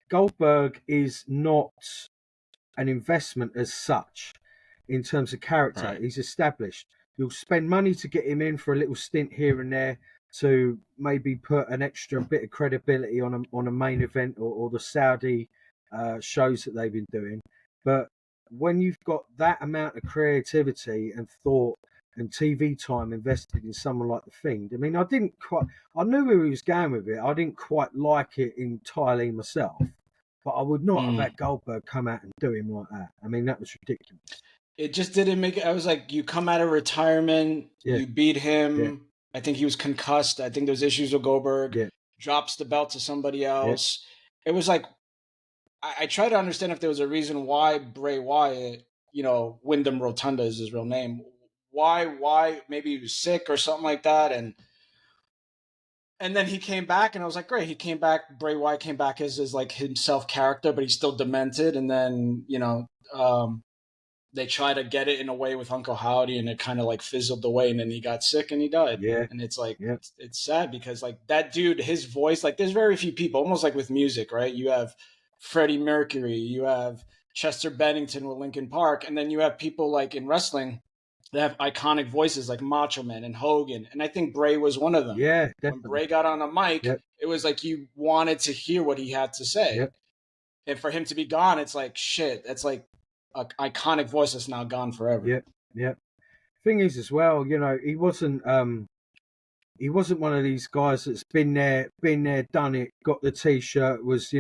Goldberg is not an investment as such in terms of character. Right. He's established. You'll spend money to get him in for a little stint here and there to maybe put an extra bit of credibility on a main event or the Saudi shows that they've been doing. But when you've got that amount of creativity and thought and TV time invested in someone like The Fiend, I mean, I knew where he was going with it. I didn't quite like it entirely myself, but I would not have had Goldberg come out and do him like that. I mean, that was ridiculous. It just didn't make it. I was like, you come out of retirement, you beat him. Yeah. I think he was concussed. I think there's issues with Goldberg. Yeah. Drops the belt to somebody else. Yeah. It was like, I try to understand if there was a reason why Bray Wyatt, Wyndham Rotunda is his real name. Why? Maybe he was sick or something like that. And then he came back, and I was like, great. He came back. Bray Wyatt came back as like himself character, but he's still demented. And then, they try to get it in a way with Uncle Howdy, and it kind of like fizzled away, and then he got sick and he died. Yeah. And it's like, it's sad because like that dude, his voice, like there's very few people, almost like with music, right? You have Freddie Mercury, you have Chester Bennington with Linkin Park, and then you have people like in wrestling that have iconic voices like Macho Man and Hogan. And I think Bray was one of them. Yeah. Definitely. When Bray got on a mic, it was like you wanted to hear what he had to say. Yep. And for him to be gone, it's like, shit, that's like an iconic voice that's now gone forever. Yeah, yeah. Thing is, as well, he wasn't one of these guys that's been there, done it, got the T-shirt, was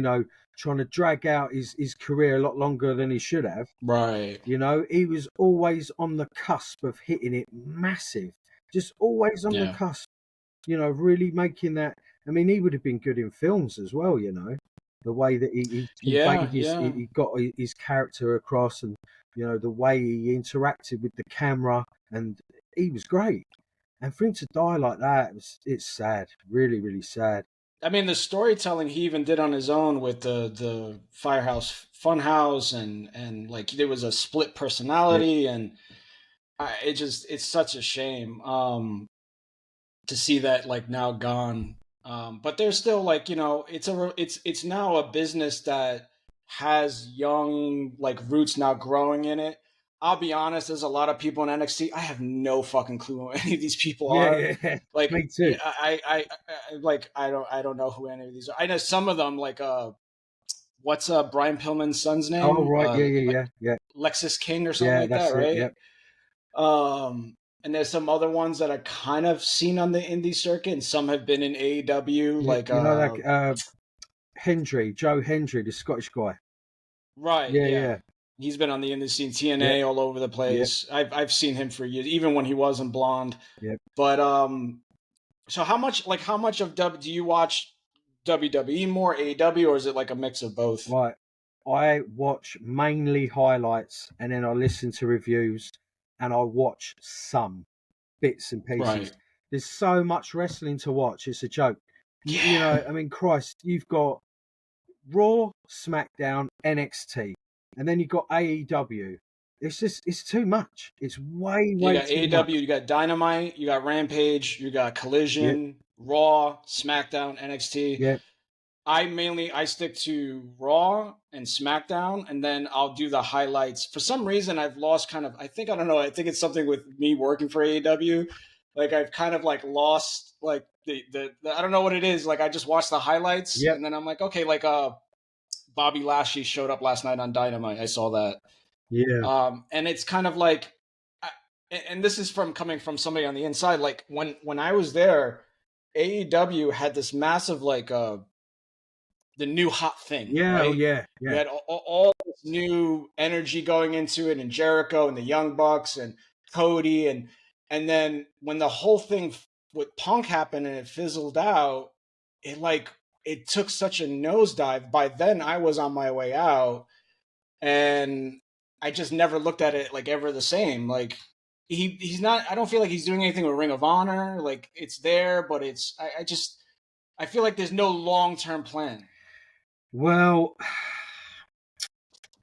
trying to drag out his career a lot longer than he should have. Right. He was always on the cusp of hitting it massive, just always on the cusp. Really making that. I mean, he would have been good in films as well. The way that he got his character across, and the way he interacted with the camera, and he was great. And for him to die like that, it's sad, really, really sad. I mean, the storytelling he even did on his own with the Firehouse Funhouse, and like there was a split personality, and it's such a shame to see that like now gone. But there's still like, it's now a business that has young like roots now growing in it. I'll be honest, there's a lot of people in NXT. I have no fucking clue who any of these people are. Yeah. Like me too. I don't know who any of these are. I know some of them, like what's Brian Pillman's son's name? Oh right, yeah. Lexus King or something like that, right? Yep. And there's some other ones that I kind of seen on the indie circuit, and some have been in AEW, like Hendry, Joe Hendry, the Scottish guy. Right. Yeah. He's been on the indie scene, TNA, all over the place. Yep. I've seen him for years, even when he wasn't blonde. Yep. But so how much of do you watch WWE more, AEW, or is it like a mix of both? Right. I watch mainly highlights, and then I listen to reviews, and I watch some bits and pieces. Right. There's so much wrestling to watch. It's a joke. Yeah. I mean, Christ, you've got Raw, SmackDown, NXT, and then you've got AEW. It's too much. It's way too much. You got AEW, you got Dynamite, you got Rampage, you got Collision, Raw, SmackDown, NXT. Yeah. I stick to Raw and SmackDown, and then I'll do the highlights. For some reason, I've lost I think it's something with me working for AEW. Like I've kind of like lost like the I don't know what it is. Like I just watch the highlights, and then I'm like, okay, like Bobby Lashley showed up last night on Dynamite. I saw that. Yeah. And it's kind of like, and this is coming from somebody on the inside. Like when I was there, AEW had this massive like the new hot thing. Yeah, right? yeah. You had all this new energy going into it, and Jericho and the Young Bucks and Cody, and then when the whole thing with Punk happened and it fizzled out, it took such a nosedive. By then I was on my way out, and I just never looked at it like ever the same. Like he's not, I don't feel like he's doing anything with Ring of Honor. Like it's there, but I feel like there's no long-term plan. Well,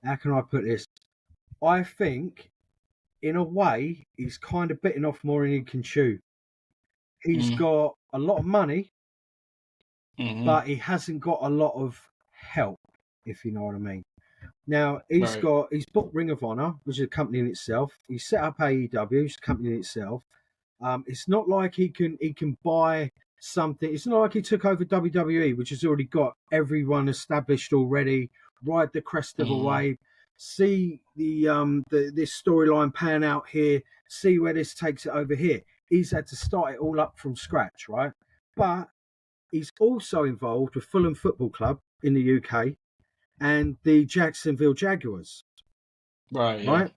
how can I put this? I think, in a way, he's kind of bitten off more than he can chew. He's got a lot of money, but he hasn't got a lot of help, if you know what I mean. Now, he's booked Ring of Honor, which is a company in itself. He's set up AEW, which is a company in itself. It's not like he can buy something. It's not like he took over WWE, which has already got everyone established already, ride the crest of a wave. see this storyline pan out here, see where this takes it over here. He's had to start it all up from scratch, right? But he's also involved with Fulham Football Club in the UK and the Jacksonville Jaguars. Right. Yeah. Right.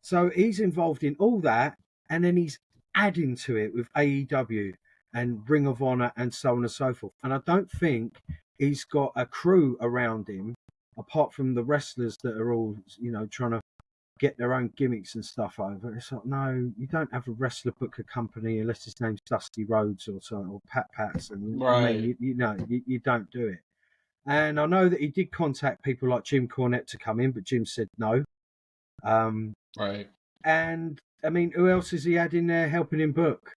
So he's involved in all that, and then he's adding to it with AEW and Ring of Honor and so on and so forth. And I don't think he's got a crew around him apart from the wrestlers that are all, trying to get their own gimmicks and stuff over. It's like, no, you don't have a wrestler book a company unless his name's Dusty Rhodes or something, or Pat Patterson. Right. I mean, you don't do it. And I know that he did contact people like Jim Cornette to come in, but Jim said no. Right. And I mean, who else is he had in there helping him book?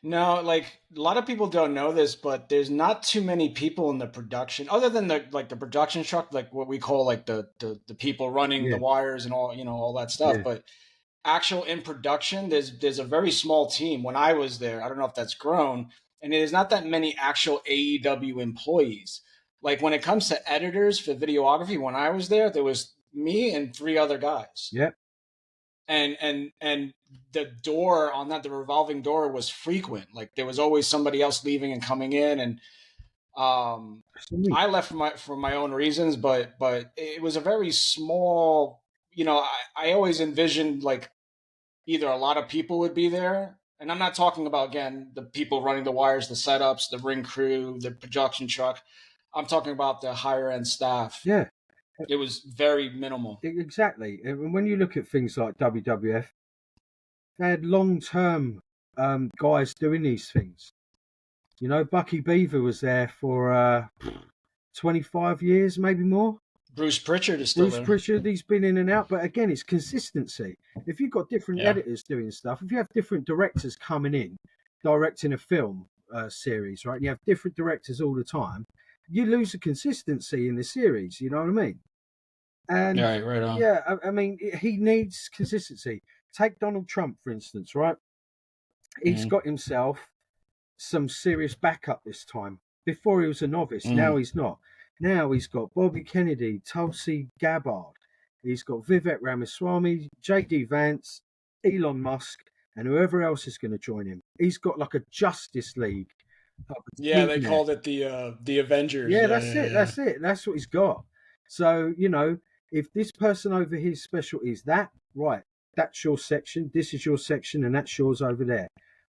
No, like a lot of people don't know this, but there's not too many people in the production, other than the production truck, like what we call like the people running the wires and all, all that stuff. Yeah. But actual in production, there's a very small team. When I was there, I don't know if that's grown, and there's not that many actual AEW employees. Like when it comes to editors for videography, when I was there was me and 3 other guys. Yep. And the door on that, the revolving door was frequent. Like there was always somebody else leaving and coming in. And I left for my own reasons, but it was a very small, I always envisioned like either a lot of people would be there. And I'm not talking about, again, the people running the wires, the setups, the ring crew, the production truck. I'm talking about the higher end staff. Yeah. It was very minimal. Exactly. And when you look at things like WWF, they had long-term guys doing these things. Bucky Beaver was there for 25 years, maybe more. Bruce Pritchard is still there. Bruce Pritchard, he's been in and out. But again, it's consistency. If you've got different editors doing stuff, if you have different directors coming in, directing a film series, right? You have different directors all the time. You lose the consistency in the series. You know what I mean? And right on. Yeah, I mean, he needs consistency. Take Donald Trump, for instance, right? He's got himself some serious backup this time. Before he was a novice, now he's not. Now he's got Bobby Kennedy, Tulsi Gabbard. He's got Vivek Ramaswamy, J.D. Vance, Elon Musk, and whoever else is going to join him. He's got like a Justice League. Yeah, they called it the Avengers. Yeah, that's it. That's it. That's what he's got. So, if this person over here's special is that, right, that's your section, this is your section, and that's yours over there.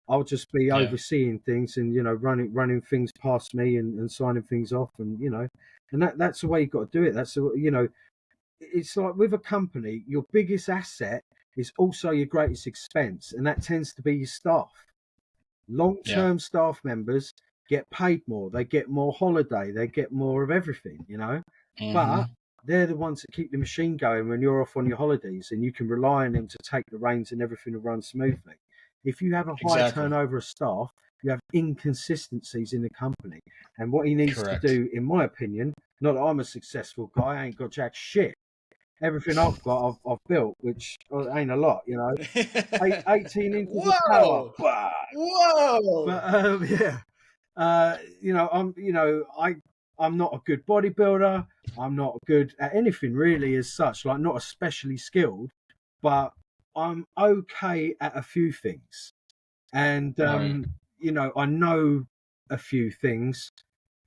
I'll just be overseeing things and, running things past me and signing things off and, and that's the way you've got to do it. That's, it's like with a company, your biggest asset is also your greatest expense, and that tends to be your staff. Long-term staff members get paid more. They get more holiday. They get more of everything, But they're the ones that keep the machine going when you're off on your holidays, and you can rely on them to take the reins and everything to run smoothly. If you have a high turnover of staff, you have inconsistencies in the company. And what he needs to do, in my opinion, not that I'm a successful guy, I ain't got jack shit. Everything I've got, I've built, which ain't a lot, 18 inches of power. Whoa! But I'm not a good bodybuilder. I'm not good at anything really as such, like not especially skilled, but I'm okay at a few things. And, I know a few things.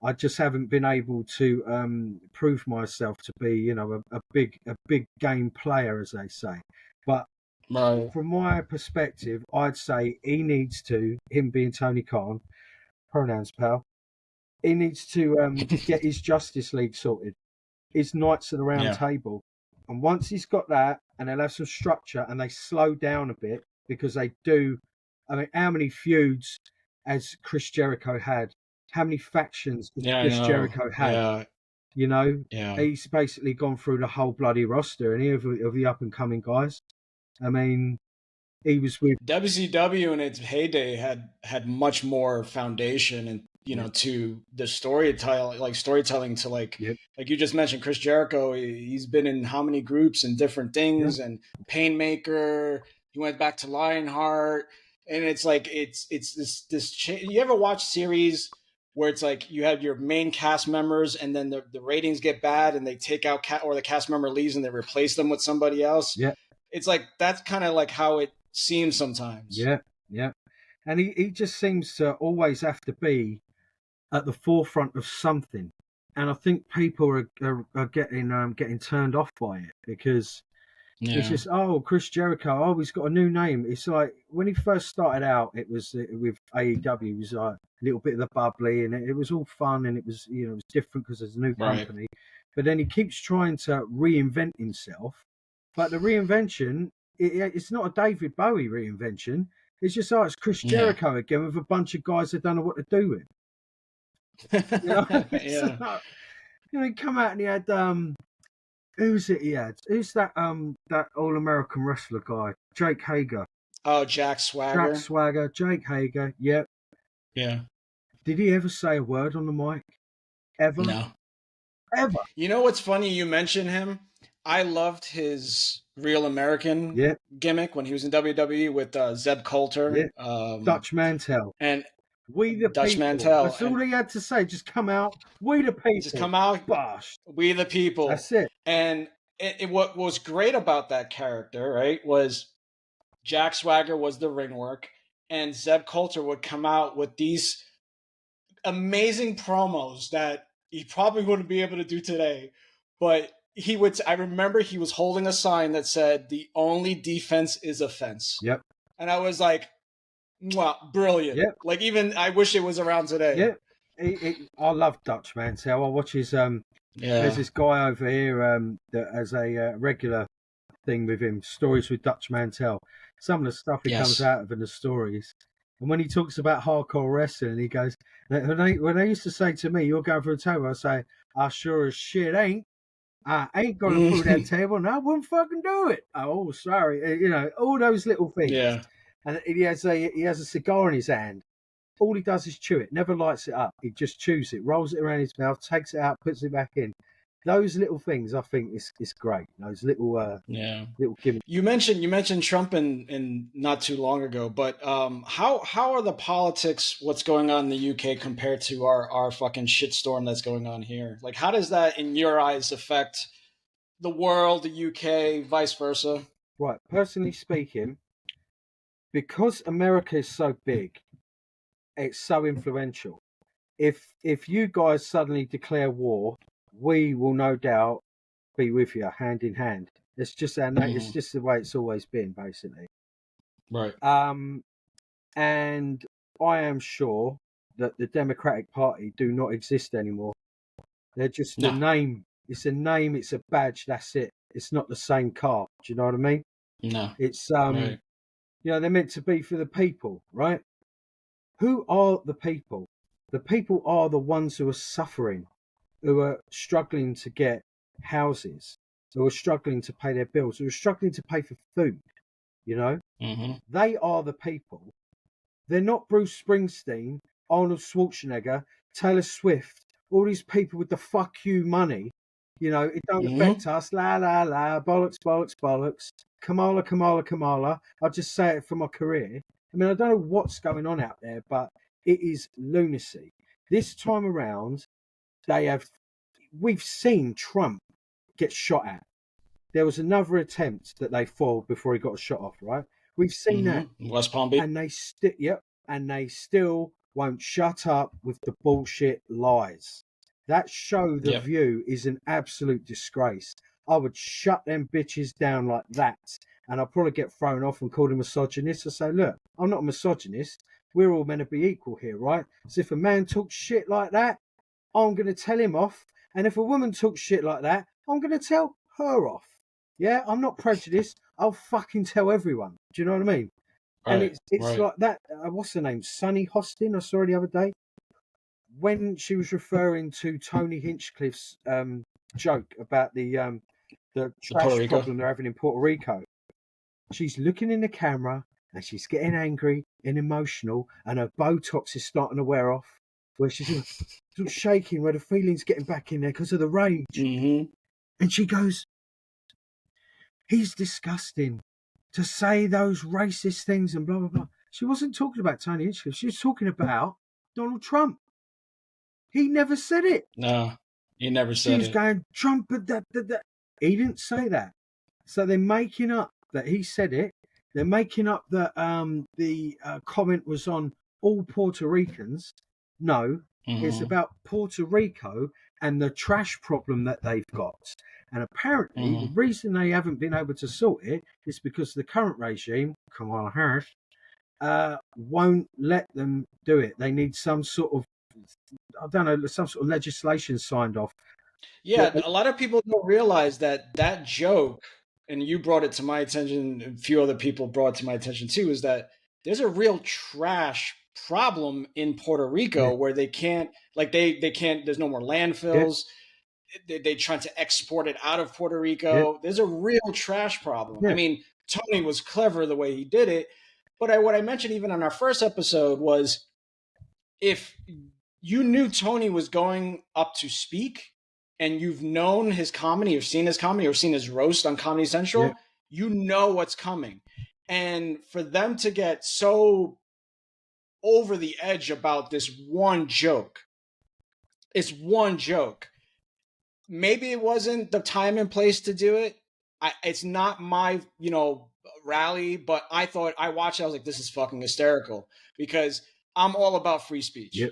I just haven't been able to prove myself to be, a big game player, as they say. But from my perspective, I'd say he needs to, him being Tony Khan, pronouns, pal, he needs to get his Justice League sorted, his Knights of the Round Table. And once he's got that, and they'll have some structure, and they slow down a bit, because they do, I mean, how many feuds has Chris Jericho had? How many factions has Chris Jericho had? He's basically gone through the whole bloody roster, and of the up-and-coming guys. I mean, he was with WCW in its heyday had much more foundation and to the storytelling to like you just mentioned, Chris Jericho. He's been in how many groups and different things, and Painmaker. He went back to Lionheart, and it's like it's this. You ever watch series where it's like you have your main cast members and then the ratings get bad and they take out or the cast member leaves and they replace them with somebody else. Yeah. It's like that's kind of like how it seems sometimes. Yeah, yeah. And he just seems to always have to be at the forefront of something. And I think people are getting turned off by it because it's just, oh, Chris Jericho, oh, he's got a new name. It's like when he first started out, it was with AEW, it was like a little bit of the bubbly, and it was all fun, and it was, you know, it was different because there's a new company. But then he keeps trying to reinvent himself, but the reinvention, it's not a David Bowie reinvention. It's just it's Chris Jericho again with a bunch of guys that don't know what to do with. You know, you know, he come out and he had who's it he had? Who's that that all American wrestler guy? Jake Hager. Oh, Jack Swagger. Jake Hager, yep. Yeah. Did he ever say a word on the mic? Ever? No. Ever. You know what's funny? You mentioned him. I loved his Real American gimmick when he was in WWE with Zeb Coulter. Dutch Mantel. And we the Dutch people. Mantel. That's all he had to say. Just come out. We the people. Just come out. Bosh. We the people. That's it. And what was great about that character, right, was Jack Swagger was the ring work, and Zeb Coulter would come out with these amazing promos that he probably wouldn't be able to do today. But I remember he was holding a sign that said, "The only defense is offense." Yep. And I was like, wow, brilliant. Yep. Like, even I wish it was around today. Yeah. I love Dutch Mantel. I watch his there's this guy over here that has a regular thing with him, stories with Dutch Mantel. Some of the stuff he comes out of in the stories. And when he talks about hardcore wrestling, he goes, when they used to say to me, "You're going for a table," I say, "I sure as shit ain't. I ain't going to put that table, and I wouldn't fucking do it." Oh, sorry. You know, all those little things. Yeah. And he has a cigar in his hand. All he does is chew it, never lights it up. He just chews it, rolls it around his mouth, takes it out, puts it back in. Those little things, I think, is great. Those little little gimmicks. You mentioned Trump in not too long ago, but how are the politics, what's going on in the UK compared to our fucking shitstorm that's going on here? Like, how does that, in your eyes, affect the world, the UK, vice versa? Right. Personally speaking, because America is so big, it's so influential. If you guys suddenly declare war, we will no doubt be with you hand in hand. It's just it's just the way it's always been, basically. Right. And I am sure that the Democratic Party do not exist anymore. They're just a name. It's a name. It's a badge. That's it. It's not the same car. Do you know what I mean? No. It's you know, they're meant to be for the people, right? Who are the people? The people are the ones who are suffering, who are struggling to get houses, who are struggling to pay their bills, who are struggling to pay for food, you know? Mm-hmm. They are the people. They're not Bruce Springsteen, Arnold Schwarzenegger, Taylor Swift, all these people with the fuck you money. You know, it don't affect us, la, la, la, bollocks, bollocks, bollocks. Kamala, Kamala, Kamala. I'll just say it for my career. I mean, I don't know what's going on out there, but it is lunacy. This time around, we've seen Trump get shot at. There was another attempt that they foiled before he got shot off, right? We've seen that. West Palm Beach. And they still won't shut up with the bullshit lies. That show, The View, is an absolute disgrace. I would shut them bitches down like that, and I'll probably get thrown off and called a misogynist. I say, look, I'm not a misogynist. We're all meant to be equal here, right? So if a man talks shit like that, I'm going to tell him off. And if a woman talks shit like that, I'm going to tell her off. Yeah, I'm not prejudiced. I'll fucking tell everyone. Do you know what I mean? Right, and it's like that. What's her name? Sunny Hostin. I saw her the other day when she was referring to Tony Hinchcliffe's joke about the trash problem they're having in Puerto Rico. She's looking in the camera and she's getting angry and emotional, and her Botox is starting to wear off. Where she's sort of shaking, where the feeling's getting back in there because of the rage. Mm-hmm. And she goes, "He's disgusting to say those racist things and blah, blah, blah." She wasn't talking about Tony Hinchcliffe. She was talking about Donald Trump. He never said it. No, he never She said was it. going, Trump, he didn't say that. So they're making up that he said it. They're making up that the comment was on all Puerto Ricans. No, it's about Puerto Rico and the trash problem that they've got. And apparently, the reason they haven't been able to sort it is because the current regime, Kamala Harris, won't let them do it. They need some sort of, I don't know, some sort of legislation signed off. Yeah, a lot of people don't realize that joke, and you brought it to my attention, and a few other people brought it to my attention too, is that there's a real trash problem in Puerto Rico where they can't, like they can't, there's no more landfills. They trying to export it out of Puerto Rico. There's a real trash problem. I mean, Tony was clever the way he did it, but what I mentioned even on our first episode was if you knew Tony was going up to speak and you've known his comedy or seen his comedy or seen his roast on Comedy Central, you know what's coming. And for them to get so over the edge about this one joke, it's one joke. Maybe it wasn't the time and place to do it. It's not my, rally, but I thought, I watched it, I was like, this is fucking hysterical because I'm all about free speech.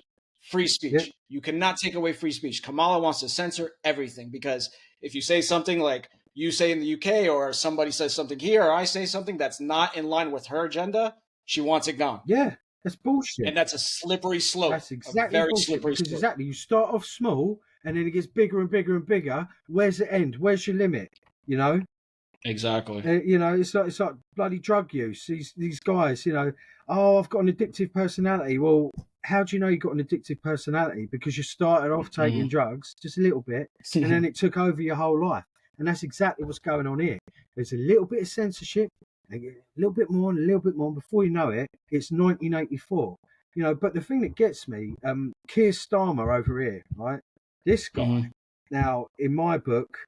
Free speech. You cannot take away free speech. Kamala wants to censor everything because if you say something like you say in the UK or somebody says something here or I say something that's not in line with her agenda, she wants it gone. Yeah, that's bullshit. And that's a slippery slope. That's exactly bullshit because exactly you start off small and then it gets bigger and bigger and bigger. Where's the end? Where's your limit? You know? Exactly. It's like bloody drug use. These guys, oh, I've got an addictive personality. Well, how do you know you got an addictive personality? Because you started off taking drugs just a little bit, and then it took over your whole life. And that's exactly what's going on here. There's a little bit of censorship, a little bit more, and a little bit more. And before you know it, it's 1984. But the thing that gets me, Keir Starmer over here, right? This guy. Now, in my book,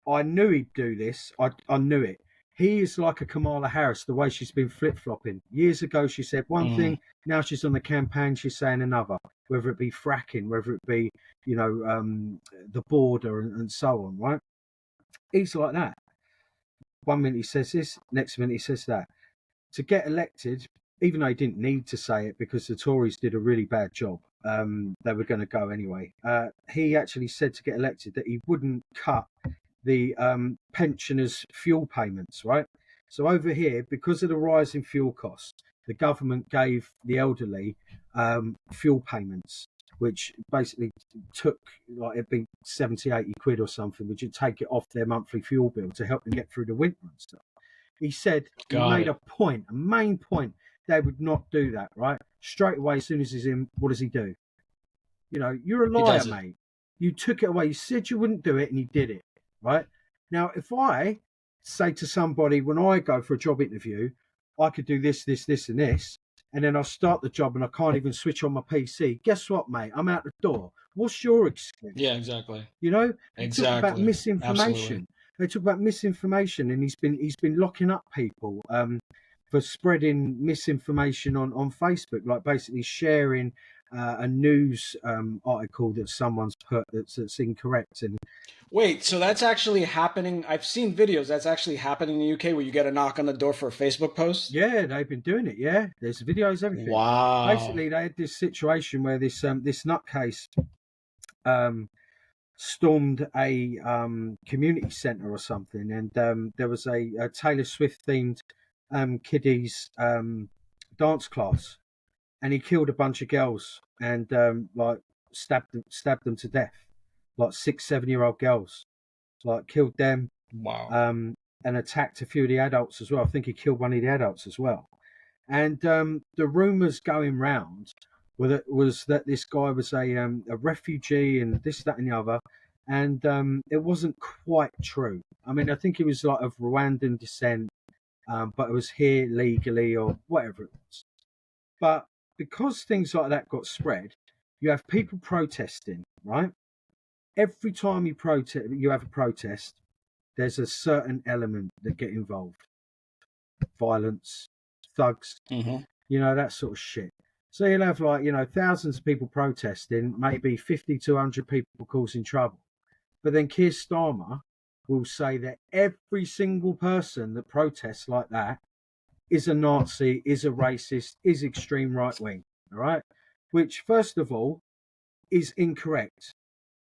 I knew he'd do this. I knew it. He is like a Kamala Harris, the way she's been flip-flopping. Years ago, she said one thing. Now she's on the campaign, she's saying another. Whether it be fracking, whether it be, the border and so on, right? He's like that. One minute he says this, next minute he says that. To get elected, even though he didn't need to say it because the Tories did a really bad job, they were going to go anyway. He actually said to get elected that he wouldn't cut the pensioners' fuel payments, right? So over here, because of the rise in fuel costs, the government gave the elderly fuel payments, which basically took, like, it'd be 70, 80 quid or something, which would take it off their monthly fuel bill to help them get through the winter and stuff. He said he made a main point, they would not do that, right? Straight away, as soon as he's in, what does he do? You're a liar, mate. You took it away. You said you wouldn't do it, and you did it. Right? Now, if I say to somebody when I go for a job interview, I could do this, this, this, and this, and then I start the job and I can't even switch on my PC, guess what, mate? I'm out the door. What's your excuse? Yeah, exactly. They talk about misinformation. Absolutely. They talk about misinformation, and he's been locking up people for spreading misinformation on Facebook, like basically sharing a news article that someone's put that's incorrect. And wait, so that's actually happening? I've seen videos that's actually happening in the UK where you get a knock on the door for a Facebook post? Yeah, they've been doing it, yeah. There's videos, everything. Wow. Basically, they had this situation where this nutcase stormed a community centre or something, and there was a Taylor Swift-themed kiddies dance class, and he killed a bunch of girls and stabbed them to death, like 6-7-year-old girls, like killed them. Wow. And attacked a few of the adults as well. I think he killed one of the adults as well. And the rumours going round was that this guy was a refugee and this, that, and the other, and it wasn't quite true. I mean, I think he was like of Rwandan descent, but it was here legally or whatever it was. But because things like that got spread, you have people protesting, right? Every time you have a protest, there's a certain element that get involved. Violence, thugs, that sort of shit. So you'll have thousands of people protesting, maybe 50 to 100 people causing trouble. But then Keir Starmer will say that every single person that protests like that is a Nazi, is a racist, is extreme right wing. All right. Which, first of all, is incorrect.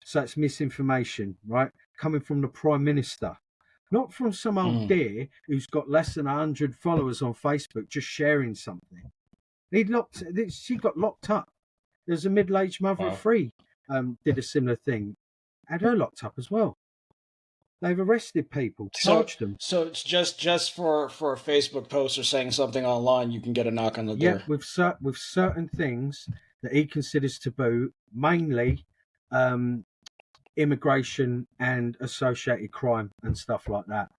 So it's misinformation, right? Coming from the Prime Minister, not from some old dear who's got less than 100 followers on Facebook just sharing something. She got locked up. There's a middle-aged mother of three did a similar thing. Had her locked up as well. They've arrested people, charged them. So it's just for a Facebook post or saying something online, you can get a knock on the door. Yeah, with certain things that he considers taboo, mainly immigration and associated crime and stuff like that.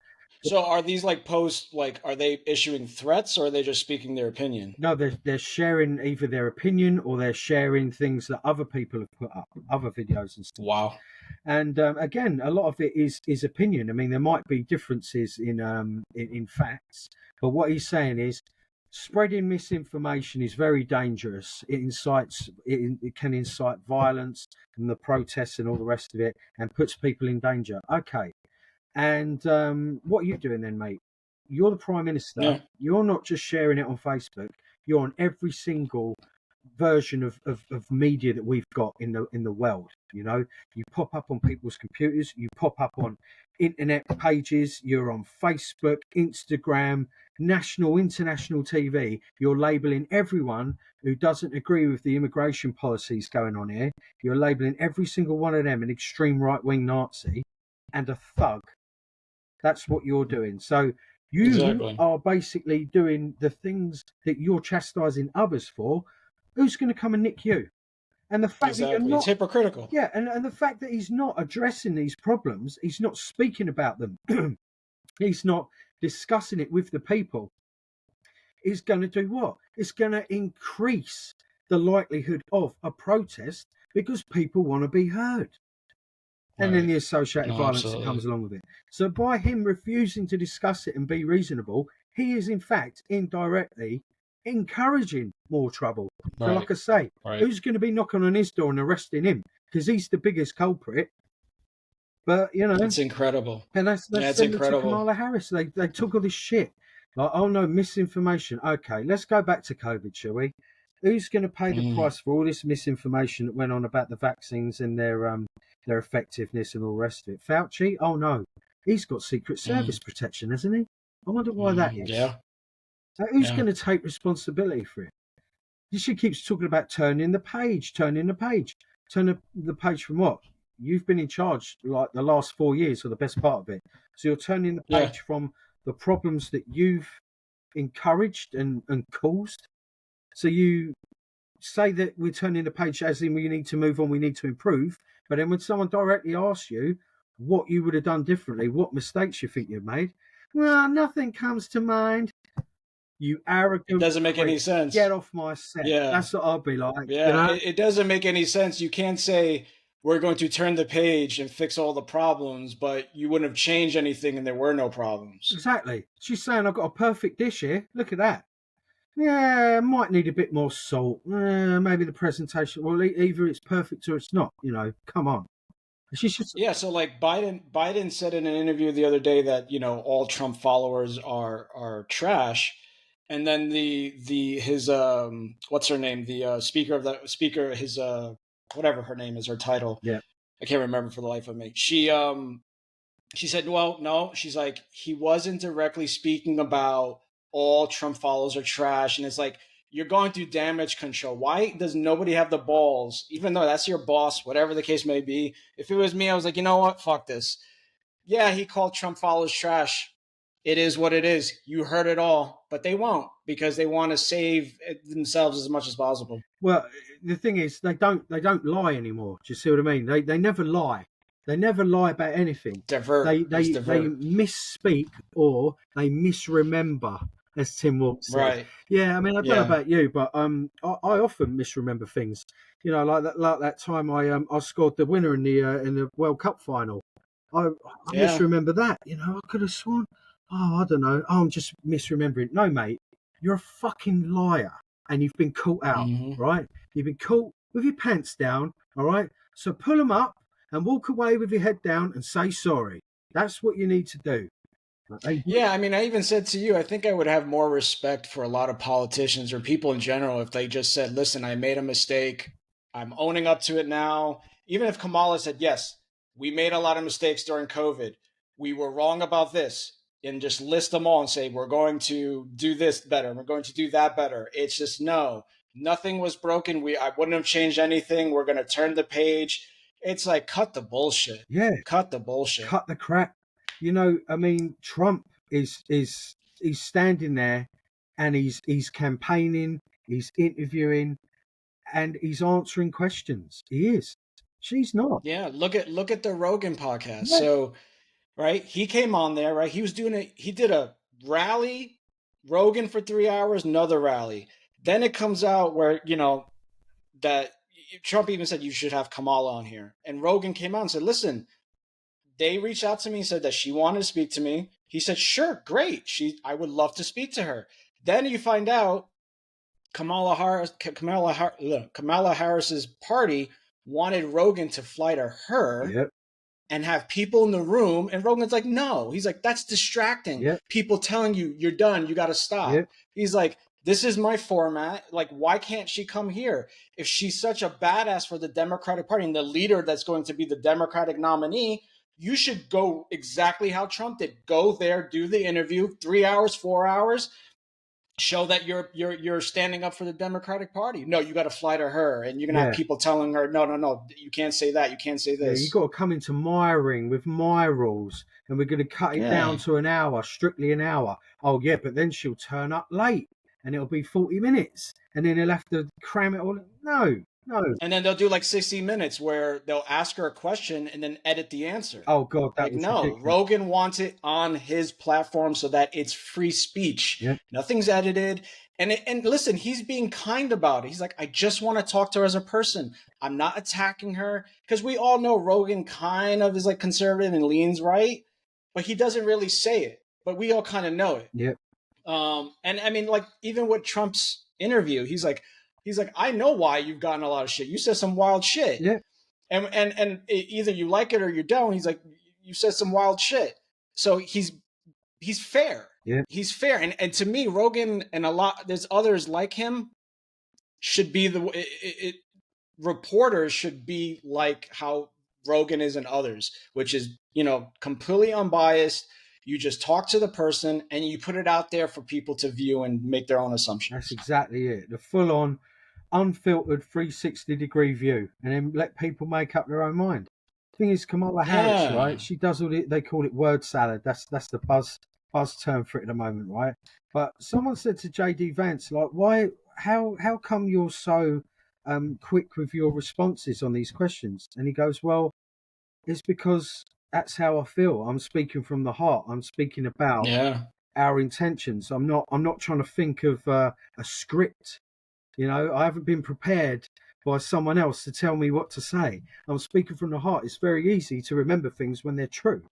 So are these like posts, like, are they issuing threats or are they just speaking their opinion? No, they're sharing either their opinion or they're sharing things that other people have put up, other videos and stuff. Wow. And again, a lot of it is opinion. I mean, there might be differences in facts, but what he's saying is spreading misinformation is very dangerous. It can incite violence and the protests and all the rest of it, and puts people in danger. Okay. And what are you doing then, mate? You're the Prime Minister. Yeah. You're not just sharing it on Facebook. You're on every single version of media that we've got in the world. You know, you pop up on people's computers. You pop up on internet pages. You're on Facebook, Instagram, national, international TV. You're labeling everyone who doesn't agree with the immigration policies going on here. You're labeling every single one of them an extreme right-wing Nazi and a thug. That's what you're doing. So you are basically doing the things that you're chastising others for. Who's going to come and nick you? And the fact that you're not, it's hypocritical. Yeah, and the fact that he's not addressing these problems, he's not speaking about them, he's not discussing it with the people, is going to do what? It's going to increase the likelihood of a protest because people want to be heard. And then the associated violence that comes along with it. So by him refusing to discuss it and be reasonable, he is in fact indirectly encouraging more trouble. So like I say, who's going to be knocking on his door and arresting him? Because he's the biggest culprit. But, you know. It's incredible. And that's incredible. To Kamala Harris. They took all this shit. Like, oh no, misinformation. Okay, let's go back to COVID, shall we? Who's going to pay the price for all this misinformation that went on about the vaccines and their effectiveness and all the rest of it? Fauci? Oh no, he's got Secret Service protection, hasn't he? I wonder why that is. Yeah. So who's going to take responsibility for it? She keeps talking about turning the page. Turn the page from what? You've been in charge like the last 4 years or the best part of it. So you're turning the page from the problems that you've encouraged and caused. So you say that we're turning the page as in we need to move on, we need to improve. But then when someone directly asks you what you would have done differently, what mistakes you think you've made, well, nothing comes to mind. You arrogant. It doesn't make any sense. Get off my set. Yeah. That's what I'll be like. Yeah, you know? It doesn't make any sense. You can't say we're going to turn the page and fix all the problems, but you wouldn't have changed anything and there were no problems. Exactly. She's saying I've got a perfect dish here. Look at that. Yeah, might need a bit more salt. Maybe the presentation. Well, either it's perfect or it's not. You know, come on. Yeah, so like Biden said in an interview the other day that, you know, all Trump followers are trash, and then his what's her name, the speaker his whatever her name is, her title. Yeah, I can't remember for the life of me. She said, well, no, she's like, he wasn't directly speaking about all Trump followers are trash. And it's like, you're going through damage control. Why does nobody have the balls, even though that's your boss, whatever the case may be? If it was me, I was like, you know what? Fuck this. Yeah, he called Trump followers trash. It is what it is. You heard it all, but they won't because they want to save themselves as much as possible. Well, the thing is, they don't lie anymore. Do you see what I mean? They never lie. They never lie about anything. They misspeak or they misremember, as Tim Waltz said. Right. Yeah, I mean, I don't know about you, but I often misremember things. You know, like that time I scored the winner in the World Cup final. I misremember that. You know, I could have sworn. Oh, I don't know. Oh, I'm just misremembering. No, mate, you're a fucking liar. and you've been caught out, Mm-hmm. right? You've been caught with your pants down, all right? So pull them up and walk away with your head down and say sorry. That's what you need to do. Yeah, I mean, I even said to you, I think I would have more respect for a lot of politicians or people in general if they just said, listen, I made a mistake. I'm owning up to it now. Even if Kamala said, yes, we made a lot of mistakes during COVID. We were wrong about this. And just list them all and say, we're going to do this better. We're going to do that better. It's just, no, nothing was broken. I wouldn't have changed anything. We're going to turn the page. It's like, cut the bullshit. Yeah. Cut the bullshit. Cut the crap. You know, I mean, Trump is he's standing there and he's campaigning, he's interviewing, and he's answering questions. He is. She's not. Yeah, look at the Rogan podcast. Yeah. So, right, he came on there, right? He did a rally, Rogan for 3 hours, another rally. Then it comes out where, that Trump even said you should have Kamala on here. And Rogan came out and said, listen, they reached out to me and said that she wanted to speak to me. He said, sure, great. I would love to speak to her. Then you find out Kamala Harris's party wanted Rogan to fly to her. Yep. And have people in the room, and Rogan's like, no. He's like, that's distracting. Yep. People telling you, you're done, you got to stop. Yep. He's like, this is my format. Like, why can't she come here? If she's such a badass for the Democratic Party and the leader that's going to be the Democratic nominee, you should go exactly how Trump did. Go there, do the interview, 3 hours, 4 hours, show that you're standing up for the Democratic Party. No, you got to fly to her, and you're gonna have people telling her, no, you can't say that, you can't say this. Yeah, you got to come into my ring with my rules, and we're going to cut it down to an hour, strictly an hour. Oh yeah, but then she'll turn up late, and it'll be 40 minutes, and then he'll have to cram it all. No. And then they'll do like 60 minutes where they'll ask her a question and then edit the answer. Oh God, that was ridiculous. Rogan wants it on his platform so that it's free speech. Yeah. Nothing's edited. And listen, he's being kind about it. He's like, I just want to talk to her as a person. I'm not attacking her, because we all know Rogan kind of is like conservative and leans right, but he doesn't really say it. But we all kind of know it. Yep. And I mean, like, even with Trump's interview, he's like, I know why you've gotten a lot of shit. You said some wild shit. Yeah. And either you like it or you don't. He's like, you said some wild shit. So he's fair. Yeah. He's fair. And to me, Rogan and there's others like him should be reporters should be like how Rogan is and others, which is, completely unbiased. You just talk to the person and you put it out there for people to view and make their own assumptions. That's exactly it. The full on, unfiltered 360-degree view, and then let people make up their own mind. The thing is, Kamala Harris, right? She does all they call it word salad. That's the buzz term for it at the moment, right? But someone said to JD Vance, like, why, how come you're so quick with your responses on these questions? And he goes, well, it's because that's how I feel. I'm speaking from the heart. I'm speaking about our intentions. I'm not trying to think of a script. I haven't been prepared by someone else to tell me what to say. I'm speaking from the heart. It's very easy to remember things when they're true.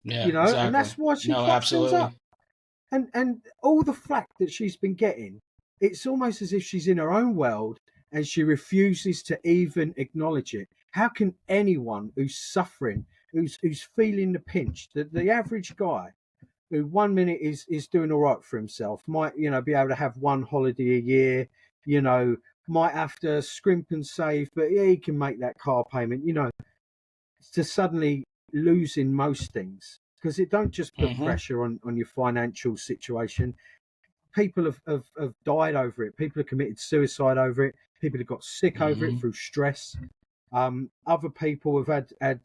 Yeah, exactly. And that's why she fucks things up. And all the flack that she's been getting, it's almost as if she's in her own world and she refuses to even acknowledge it. How can anyone who's suffering, who's feeling the pinch, the average guy who 1 minute is doing all right for himself, might, be able to have one holiday a year, might have to scrimp and save, but yeah, he can make that car payment, to suddenly losing most things, because it don't just put pressure on your financial situation. People have died over it. People have committed suicide over it. People have got sick over it through stress. Other people have had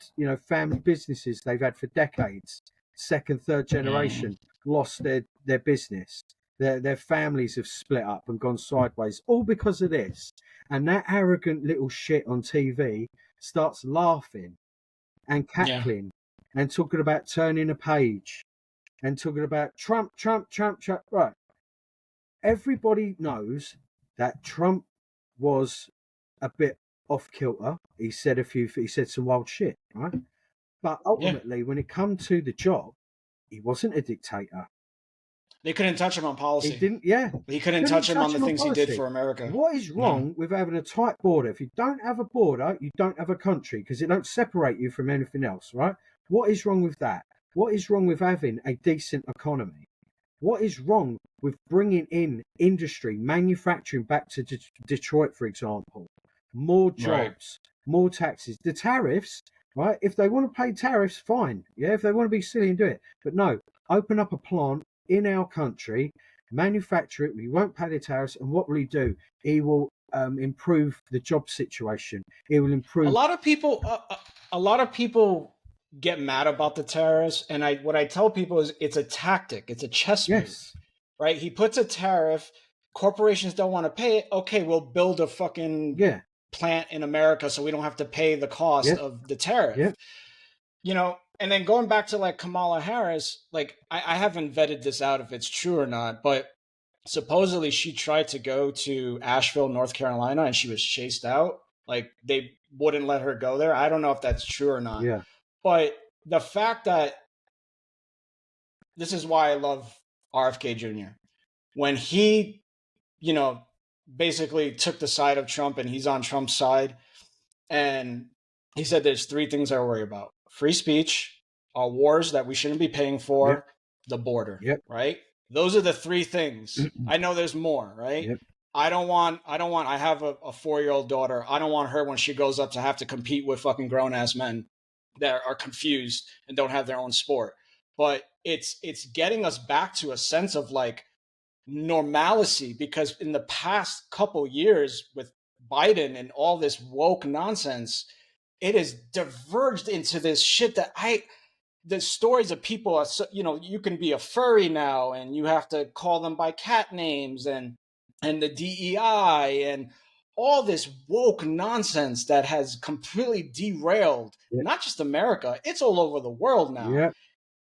family businesses they've had for decades, second, third generation, lost their business. Their families have split up and gone sideways, all because of this. And that arrogant little shit on TV starts laughing and cackling and talking about turning a page and talking about Trump. Right. Everybody knows that Trump was a bit off kilter. He said some wild shit, right? But ultimately, when it come to the job, he wasn't a dictator. They couldn't touch him on policy. He didn't. Yeah, he couldn't touch him on the things he did for America. What is wrong with having a tight border? If you don't have a border, you don't have a country, because it don't separate you from anything else, right? What is wrong with that? What is wrong with having a decent economy? What is wrong with bringing in industry, manufacturing back to Detroit, for example? More jobs, more taxes. The tariffs, right? If they want to pay tariffs, fine. Yeah, if they want to be silly and do it. But no, open up a plant in our country, manufacture it. We won't pay the tariffs. And what will he do? He will improve the job situation. He will improve. A lot of people get mad about the tariffs, and what I tell people is it's a tactic, it's a chess move, right? He puts a tariff, corporations don't want to pay it. Okay, we'll build a fucking plant in America so we don't have to pay the cost of the tariff. You know, and then going back to like Kamala Harris, like I haven't vetted this out if it's true or not, but supposedly she tried to go to Asheville, North Carolina, and she was chased out. Like they wouldn't let her go there. I don't know if that's true or not. Yeah. But the fact that this is why I love RFK Jr. When he, you know, basically took the side of Trump and he's on Trump's side. And he said there's three things I worry about: free speech, our wars that we shouldn't be paying for, the border, right? Those are the three things. I know there's more, right? I have a 4-year-old daughter. I don't want her when she grows up to have to compete with fucking grown ass men that are confused and don't have their own sport. But it's getting us back to a sense of like normalcy, because in the past couple years with Biden and all this woke nonsense, it has diverged into this shit that the stories of people are, you know, you can be a furry now and you have to call them by cat names, and the DEI and all this woke nonsense that has completely derailed not just America, it's all over the world now.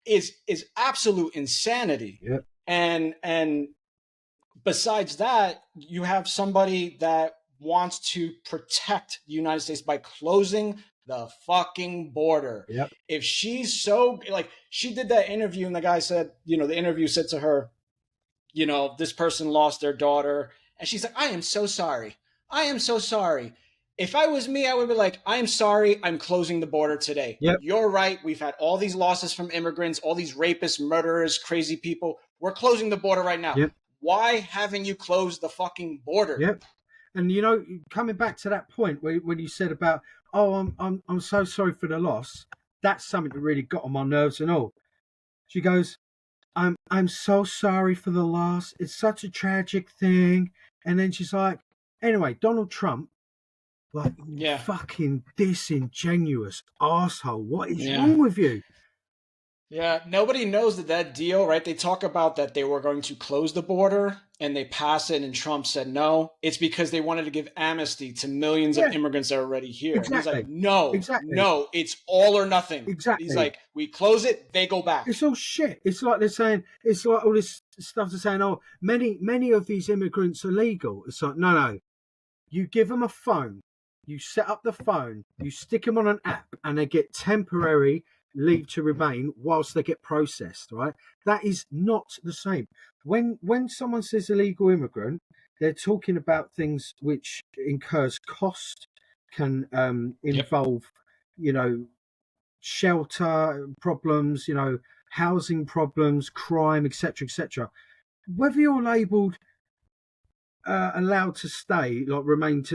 Is absolute insanity. And besides that, you have somebody that wants to protect the United States by closing the fucking border. If she's so, like, she did that interview and the guy said, you know, the interview said to her, you know, this person lost their daughter. And she's like, I am so sorry. I am so sorry. If I was me, I would be like, I'm sorry, I'm closing the border today. You're right. We've had all these losses from immigrants, all these rapists, murderers, crazy people. We're closing the border right now. Why haven't you closed the fucking border? And, you know, coming back to that point when you said about, oh, I'm so sorry for the loss, that's something that really got on my nerves and all. She goes, I'm so sorry for the loss. It's such a tragic thing. And then she's like, anyway, Donald Trump, like, fucking disingenuous asshole. What is wrong with you? Yeah, nobody knows that deal, right? They talk about that they were going to close the border and they passed it and Trump said no. It's because they wanted to give amnesty to millions of immigrants that are already here. He's like, no, it's all or nothing. He's like, we close it, they go back. It's all shit. It's like they're saying, it's like all this stuff they're saying, oh, many of these immigrants are legal. It's like, no. You give them a phone, you set up the phone, you stick them on an app and they get temporary leave to remain whilst they get processed, right? That is not the same. When someone says illegal immigrant, they're talking about things which incurs cost, can involve, you know, shelter problems, you know, housing problems, crime, etc., etc. Whether you're labelled allowed to stay, like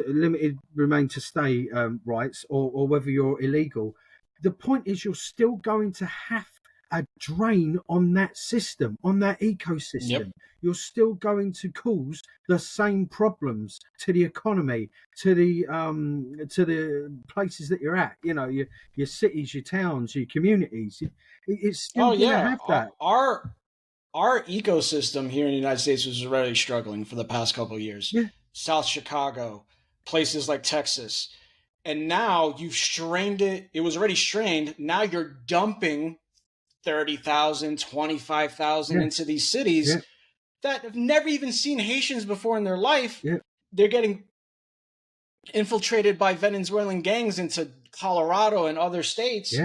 limited remain to stay rights, or whether you're illegal, the point is you're still going to have a drain on that system, on that ecosystem. You're still going to cause the same problems to the economy, to the places that you're at. You know, your cities, your towns, your communities. It's still going to have that. Our ecosystem here in the United States was already struggling for the past couple of years. South Chicago, places like Texas. And now you've strained it. It was already strained. Now you're dumping 30,000, 25,000 into these cities that have never even seen Haitians before in their life. They're getting infiltrated by Venezuelan gangs into Colorado and other states.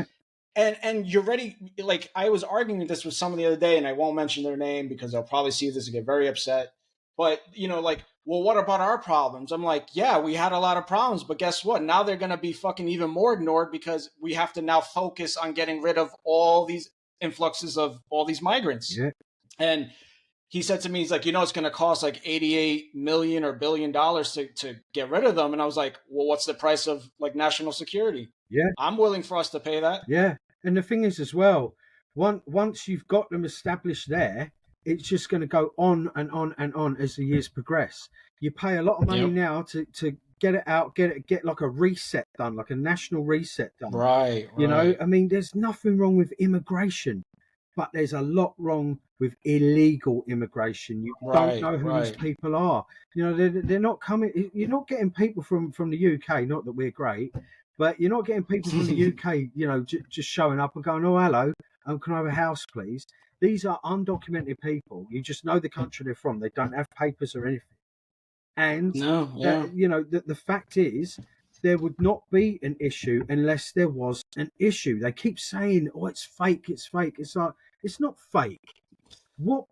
And you're ready. Like, I was arguing this with someone the other day, and I won't mention their name because they'll probably see this and get very upset. But, like, well, what about our problems? I'm like, yeah, we had a lot of problems, but guess what? Now they're going to be fucking even more ignored because we have to now focus on getting rid of all these influxes of all these migrants. Yeah. And he said to me, he's like, it's going to cost like 88 million or $1 billion to get rid of them. And I was like, well, what's the price of like national security? Yeah. I'm willing for us to pay that. Yeah. And the thing is as well, once you've got them established there, it's just going to go on and on and on as the years progress. You pay a lot of money now to get it out, get like a reset done, like a national reset done. Right. I mean, there's nothing wrong with immigration, but there's a lot wrong with illegal immigration. You don't know who these people are. They're not coming. You're not getting people from the UK. Not that we're great, but you're not getting people from the UK. Just showing up and going, "Oh, hello, can I have a house, please?" These are undocumented people. You just know the country they're from. They don't have papers or anything. And the fact is, there would not be an issue unless there was an issue. They keep saying, "Oh, it's fake. It's fake." It's like, it's not fake. What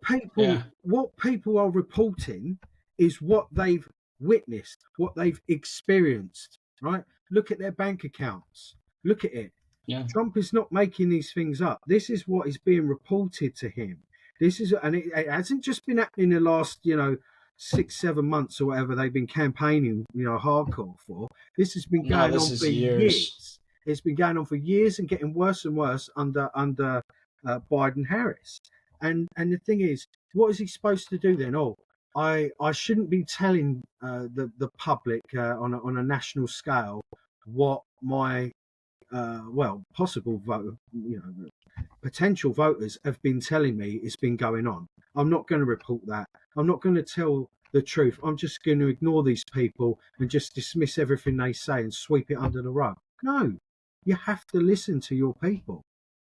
people are reporting is what they've witnessed, what they've experienced. Right? Look at their bank accounts. Look at it. Yeah. Trump is not making these things up. This is what is being reported to him. And it hasn't just been happening in the last, 6-7 months or whatever they've been campaigning, hardcore for. This has been going on for years. It's been going on for years and getting worse and worse under Biden Harris. And the thing is, what is he supposed to do then? Oh, I shouldn't be telling the public on a national scale what my possible vote, potential voters have been telling me it's been going on. I'm not going to report that. I'm not going to tell the truth. I'm just going to ignore these people and just dismiss everything they say and sweep it under the rug. No, you have to listen to your people.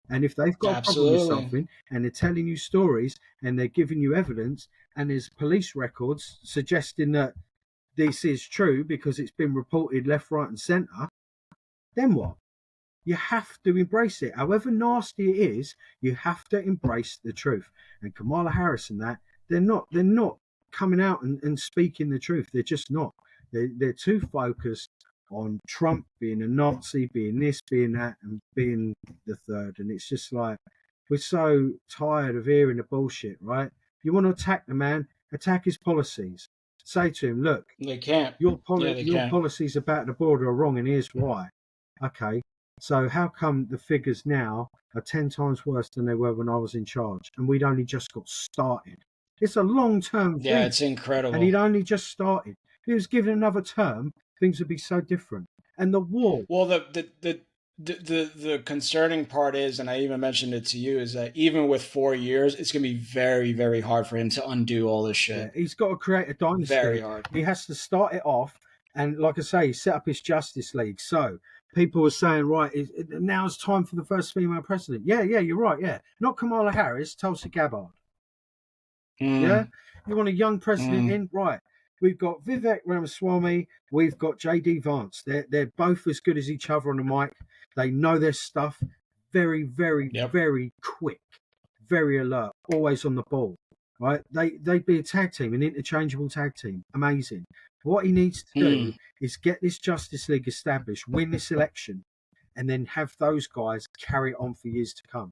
And if they've got a problem with something and they're telling you stories and they're giving you evidence and there's police records suggesting that this is true because it's been reported left, right and centre, then what? You have to embrace it. However nasty it is, you have to embrace the truth. And Kamala Harris and that, they're not coming out and speaking the truth. They're just not. They're too focused on Trump being a Nazi, being this, being that, and being the third. And it's just like, we're so tired of hearing the bullshit, right? You want to attack the man, attack his policies. Say to him, look, they can't. Your policies about the border are wrong, and here's why. Okay. So how come the figures now are 10 times worse than they were when I was in charge? And we'd only just got started. It's a long-term thing. Yeah, it's incredible. And he'd only just started. If he was given another term, things would be so different. And the war. Well, the concerning part is, and I even mentioned it to you, is that even with 4 years, it's going to be very, very hard for him to undo all this shit. Yeah, he's got to create a dynasty. Very hard. He has to start it off. And like I say, set up his Justice League. So people were saying, right, now's time for the first female president. Yeah, you're right, yeah. Not Kamala Harris, Tulsi Gabbard. Yeah? You want a young president in? Right. We've got Vivek Ramaswamy. We've got J.D. Vance. They're both as good as each other on the mic. They know their stuff. Very, very, very quick. Very alert. Always on the ball. Right? They'd be a tag team, an interchangeable tag team. Amazing. What he needs to do is get this Justice League established, win this election, and then have those guys carry it on for years to come.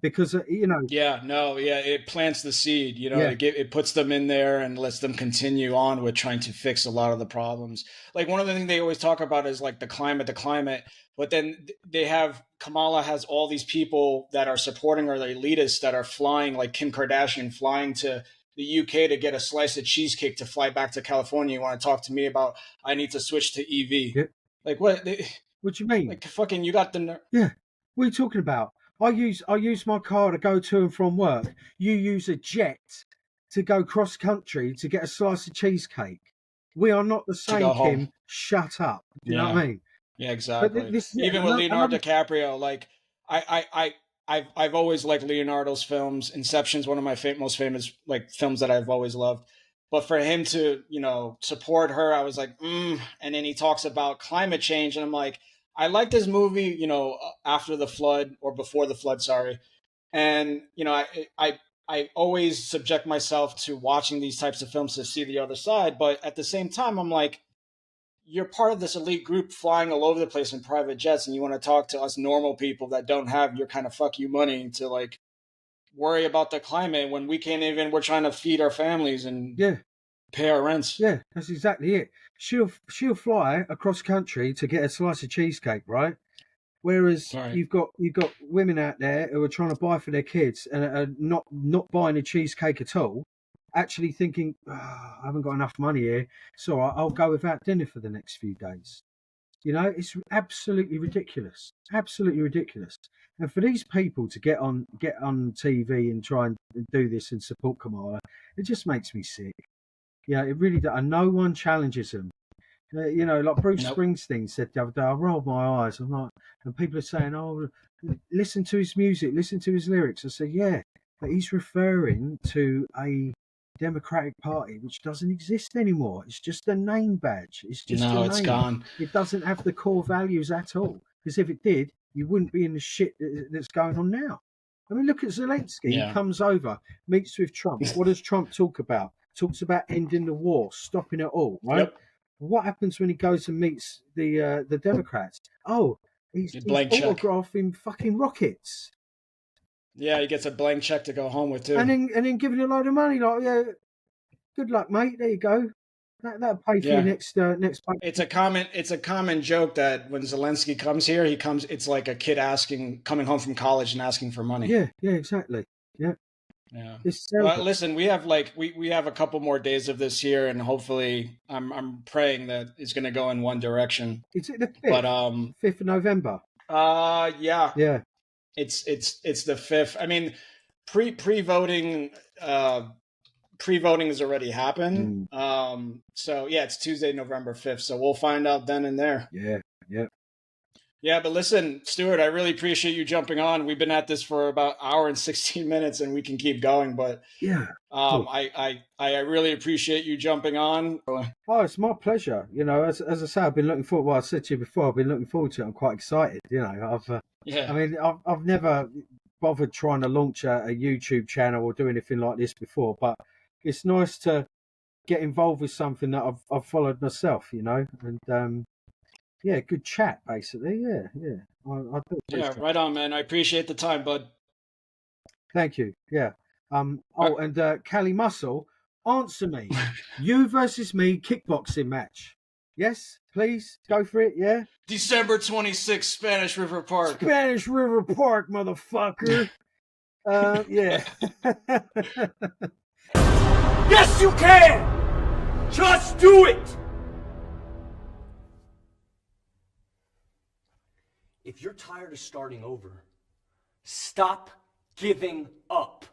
Because, it plants the seed, it puts them in there and lets them continue on with trying to fix a lot of the problems. Like, one of the things they always talk about is like the climate, but then Kamala has all these people that are supporting her, the elitists that are flying, like Kim Kardashian flying to the UK to get a slice of cheesecake to fly back to California. You want to talk to me about, I need to switch to EV. Yeah. Like, what? What do you mean? Like, fucking, you got the... Yeah. What are you talking about? I use my car to go to and from work. You use a jet to go cross country to get a slice of cheesecake. We are not the same, Kim. Shut up. Do you know what I mean? Yeah, exactly. Even with Leonardo DiCaprio, like, I've always liked Leonardo's films. Inception's one of my most famous like films that I've always loved. But for him to, support her, I was like, And then he talks about climate change, and I'm like, I like this movie, you know, after the flood or before the flood, sorry. And, you know, I always subject myself to watching these types of films to see the other side. But at the same time, I'm like, you're part of this elite group flying all over the place in private jets, and you want to talk to us normal people that don't have your kind of fuck you money to like worry about the climate when we can't even, we're trying to feed our families and pay our rents. Yeah, that's exactly it. She'll fly across country to get a slice of cheesecake, right? Whereas you've got women out there who are trying to buy for their kids and are not buying a cheesecake at all, actually thinking, I haven't got enough money here, so I'll go without dinner for the next few days. You know, it's absolutely ridiculous, absolutely ridiculous. And for these people to get on TV and try and do this and support Kamala, it just makes me sick. Yeah, it really does. And no one challenges them. You know, like Bruce Springsteen said the other day, I rolled my eyes. I'm like, and people are saying, oh, listen to his music, listen to his lyrics. I said, yeah, but he's referring to a Democratic Party which doesn't exist anymore. It's just a name badge. It's just a name. It's gone. It doesn't have the core values at all. Because if it did, you wouldn't be in the shit that's going on now. I mean, look at Zelensky. He comes over, meets with Trump. What does Trump talk about? Talks about ending the war, stopping it all, right? Yep. What happens when he goes and meets the Democrats? Oh, he's autographing fucking rockets. Yeah, he gets a blank check to go home with too. And then giving a load of money, like, yeah, good luck, mate. There you go. That'll pay for your next pay. It's a common joke that when Zelensky comes here, it's like a kid coming home from college and asking for money. Yeah, exactly. Yeah. Yeah. Well, listen, we have we have a couple more days of this here, and hopefully, I'm praying that it's going to go in one direction. Is it the 5th? But 5th of November. Yeah. Yeah. It's the 5th. I mean, pre-voting has already happened. So yeah, it's Tuesday, November 5th. So we'll find out then and there. Yeah. Yeah, but listen, Stewart, I really appreciate you jumping on. We've been at this for about an hour and 16 minutes, and we can keep going. But yeah, I really appreciate you jumping on. Oh, it's my pleasure. You know, as I say, I've been looking forward. Well, I said to you before, I've been looking forward to it. I'm quite excited. You know, I've never bothered trying to launch a YouTube channel or do anything like this before, but it's nice to get involved with something that I've followed myself. You know, and yeah, good chat, basically. Yeah. I yeah, right on, man. I appreciate the time, bud. Thank you. Yeah. And Cali Muscle, answer me. You versus me kickboxing match. Yes, please go for it. Yeah. December 26th, Spanish River Park. Spanish River Park, motherfucker. Yeah. Yes, you can. Just do it. If you're tired of starting over, stop giving up.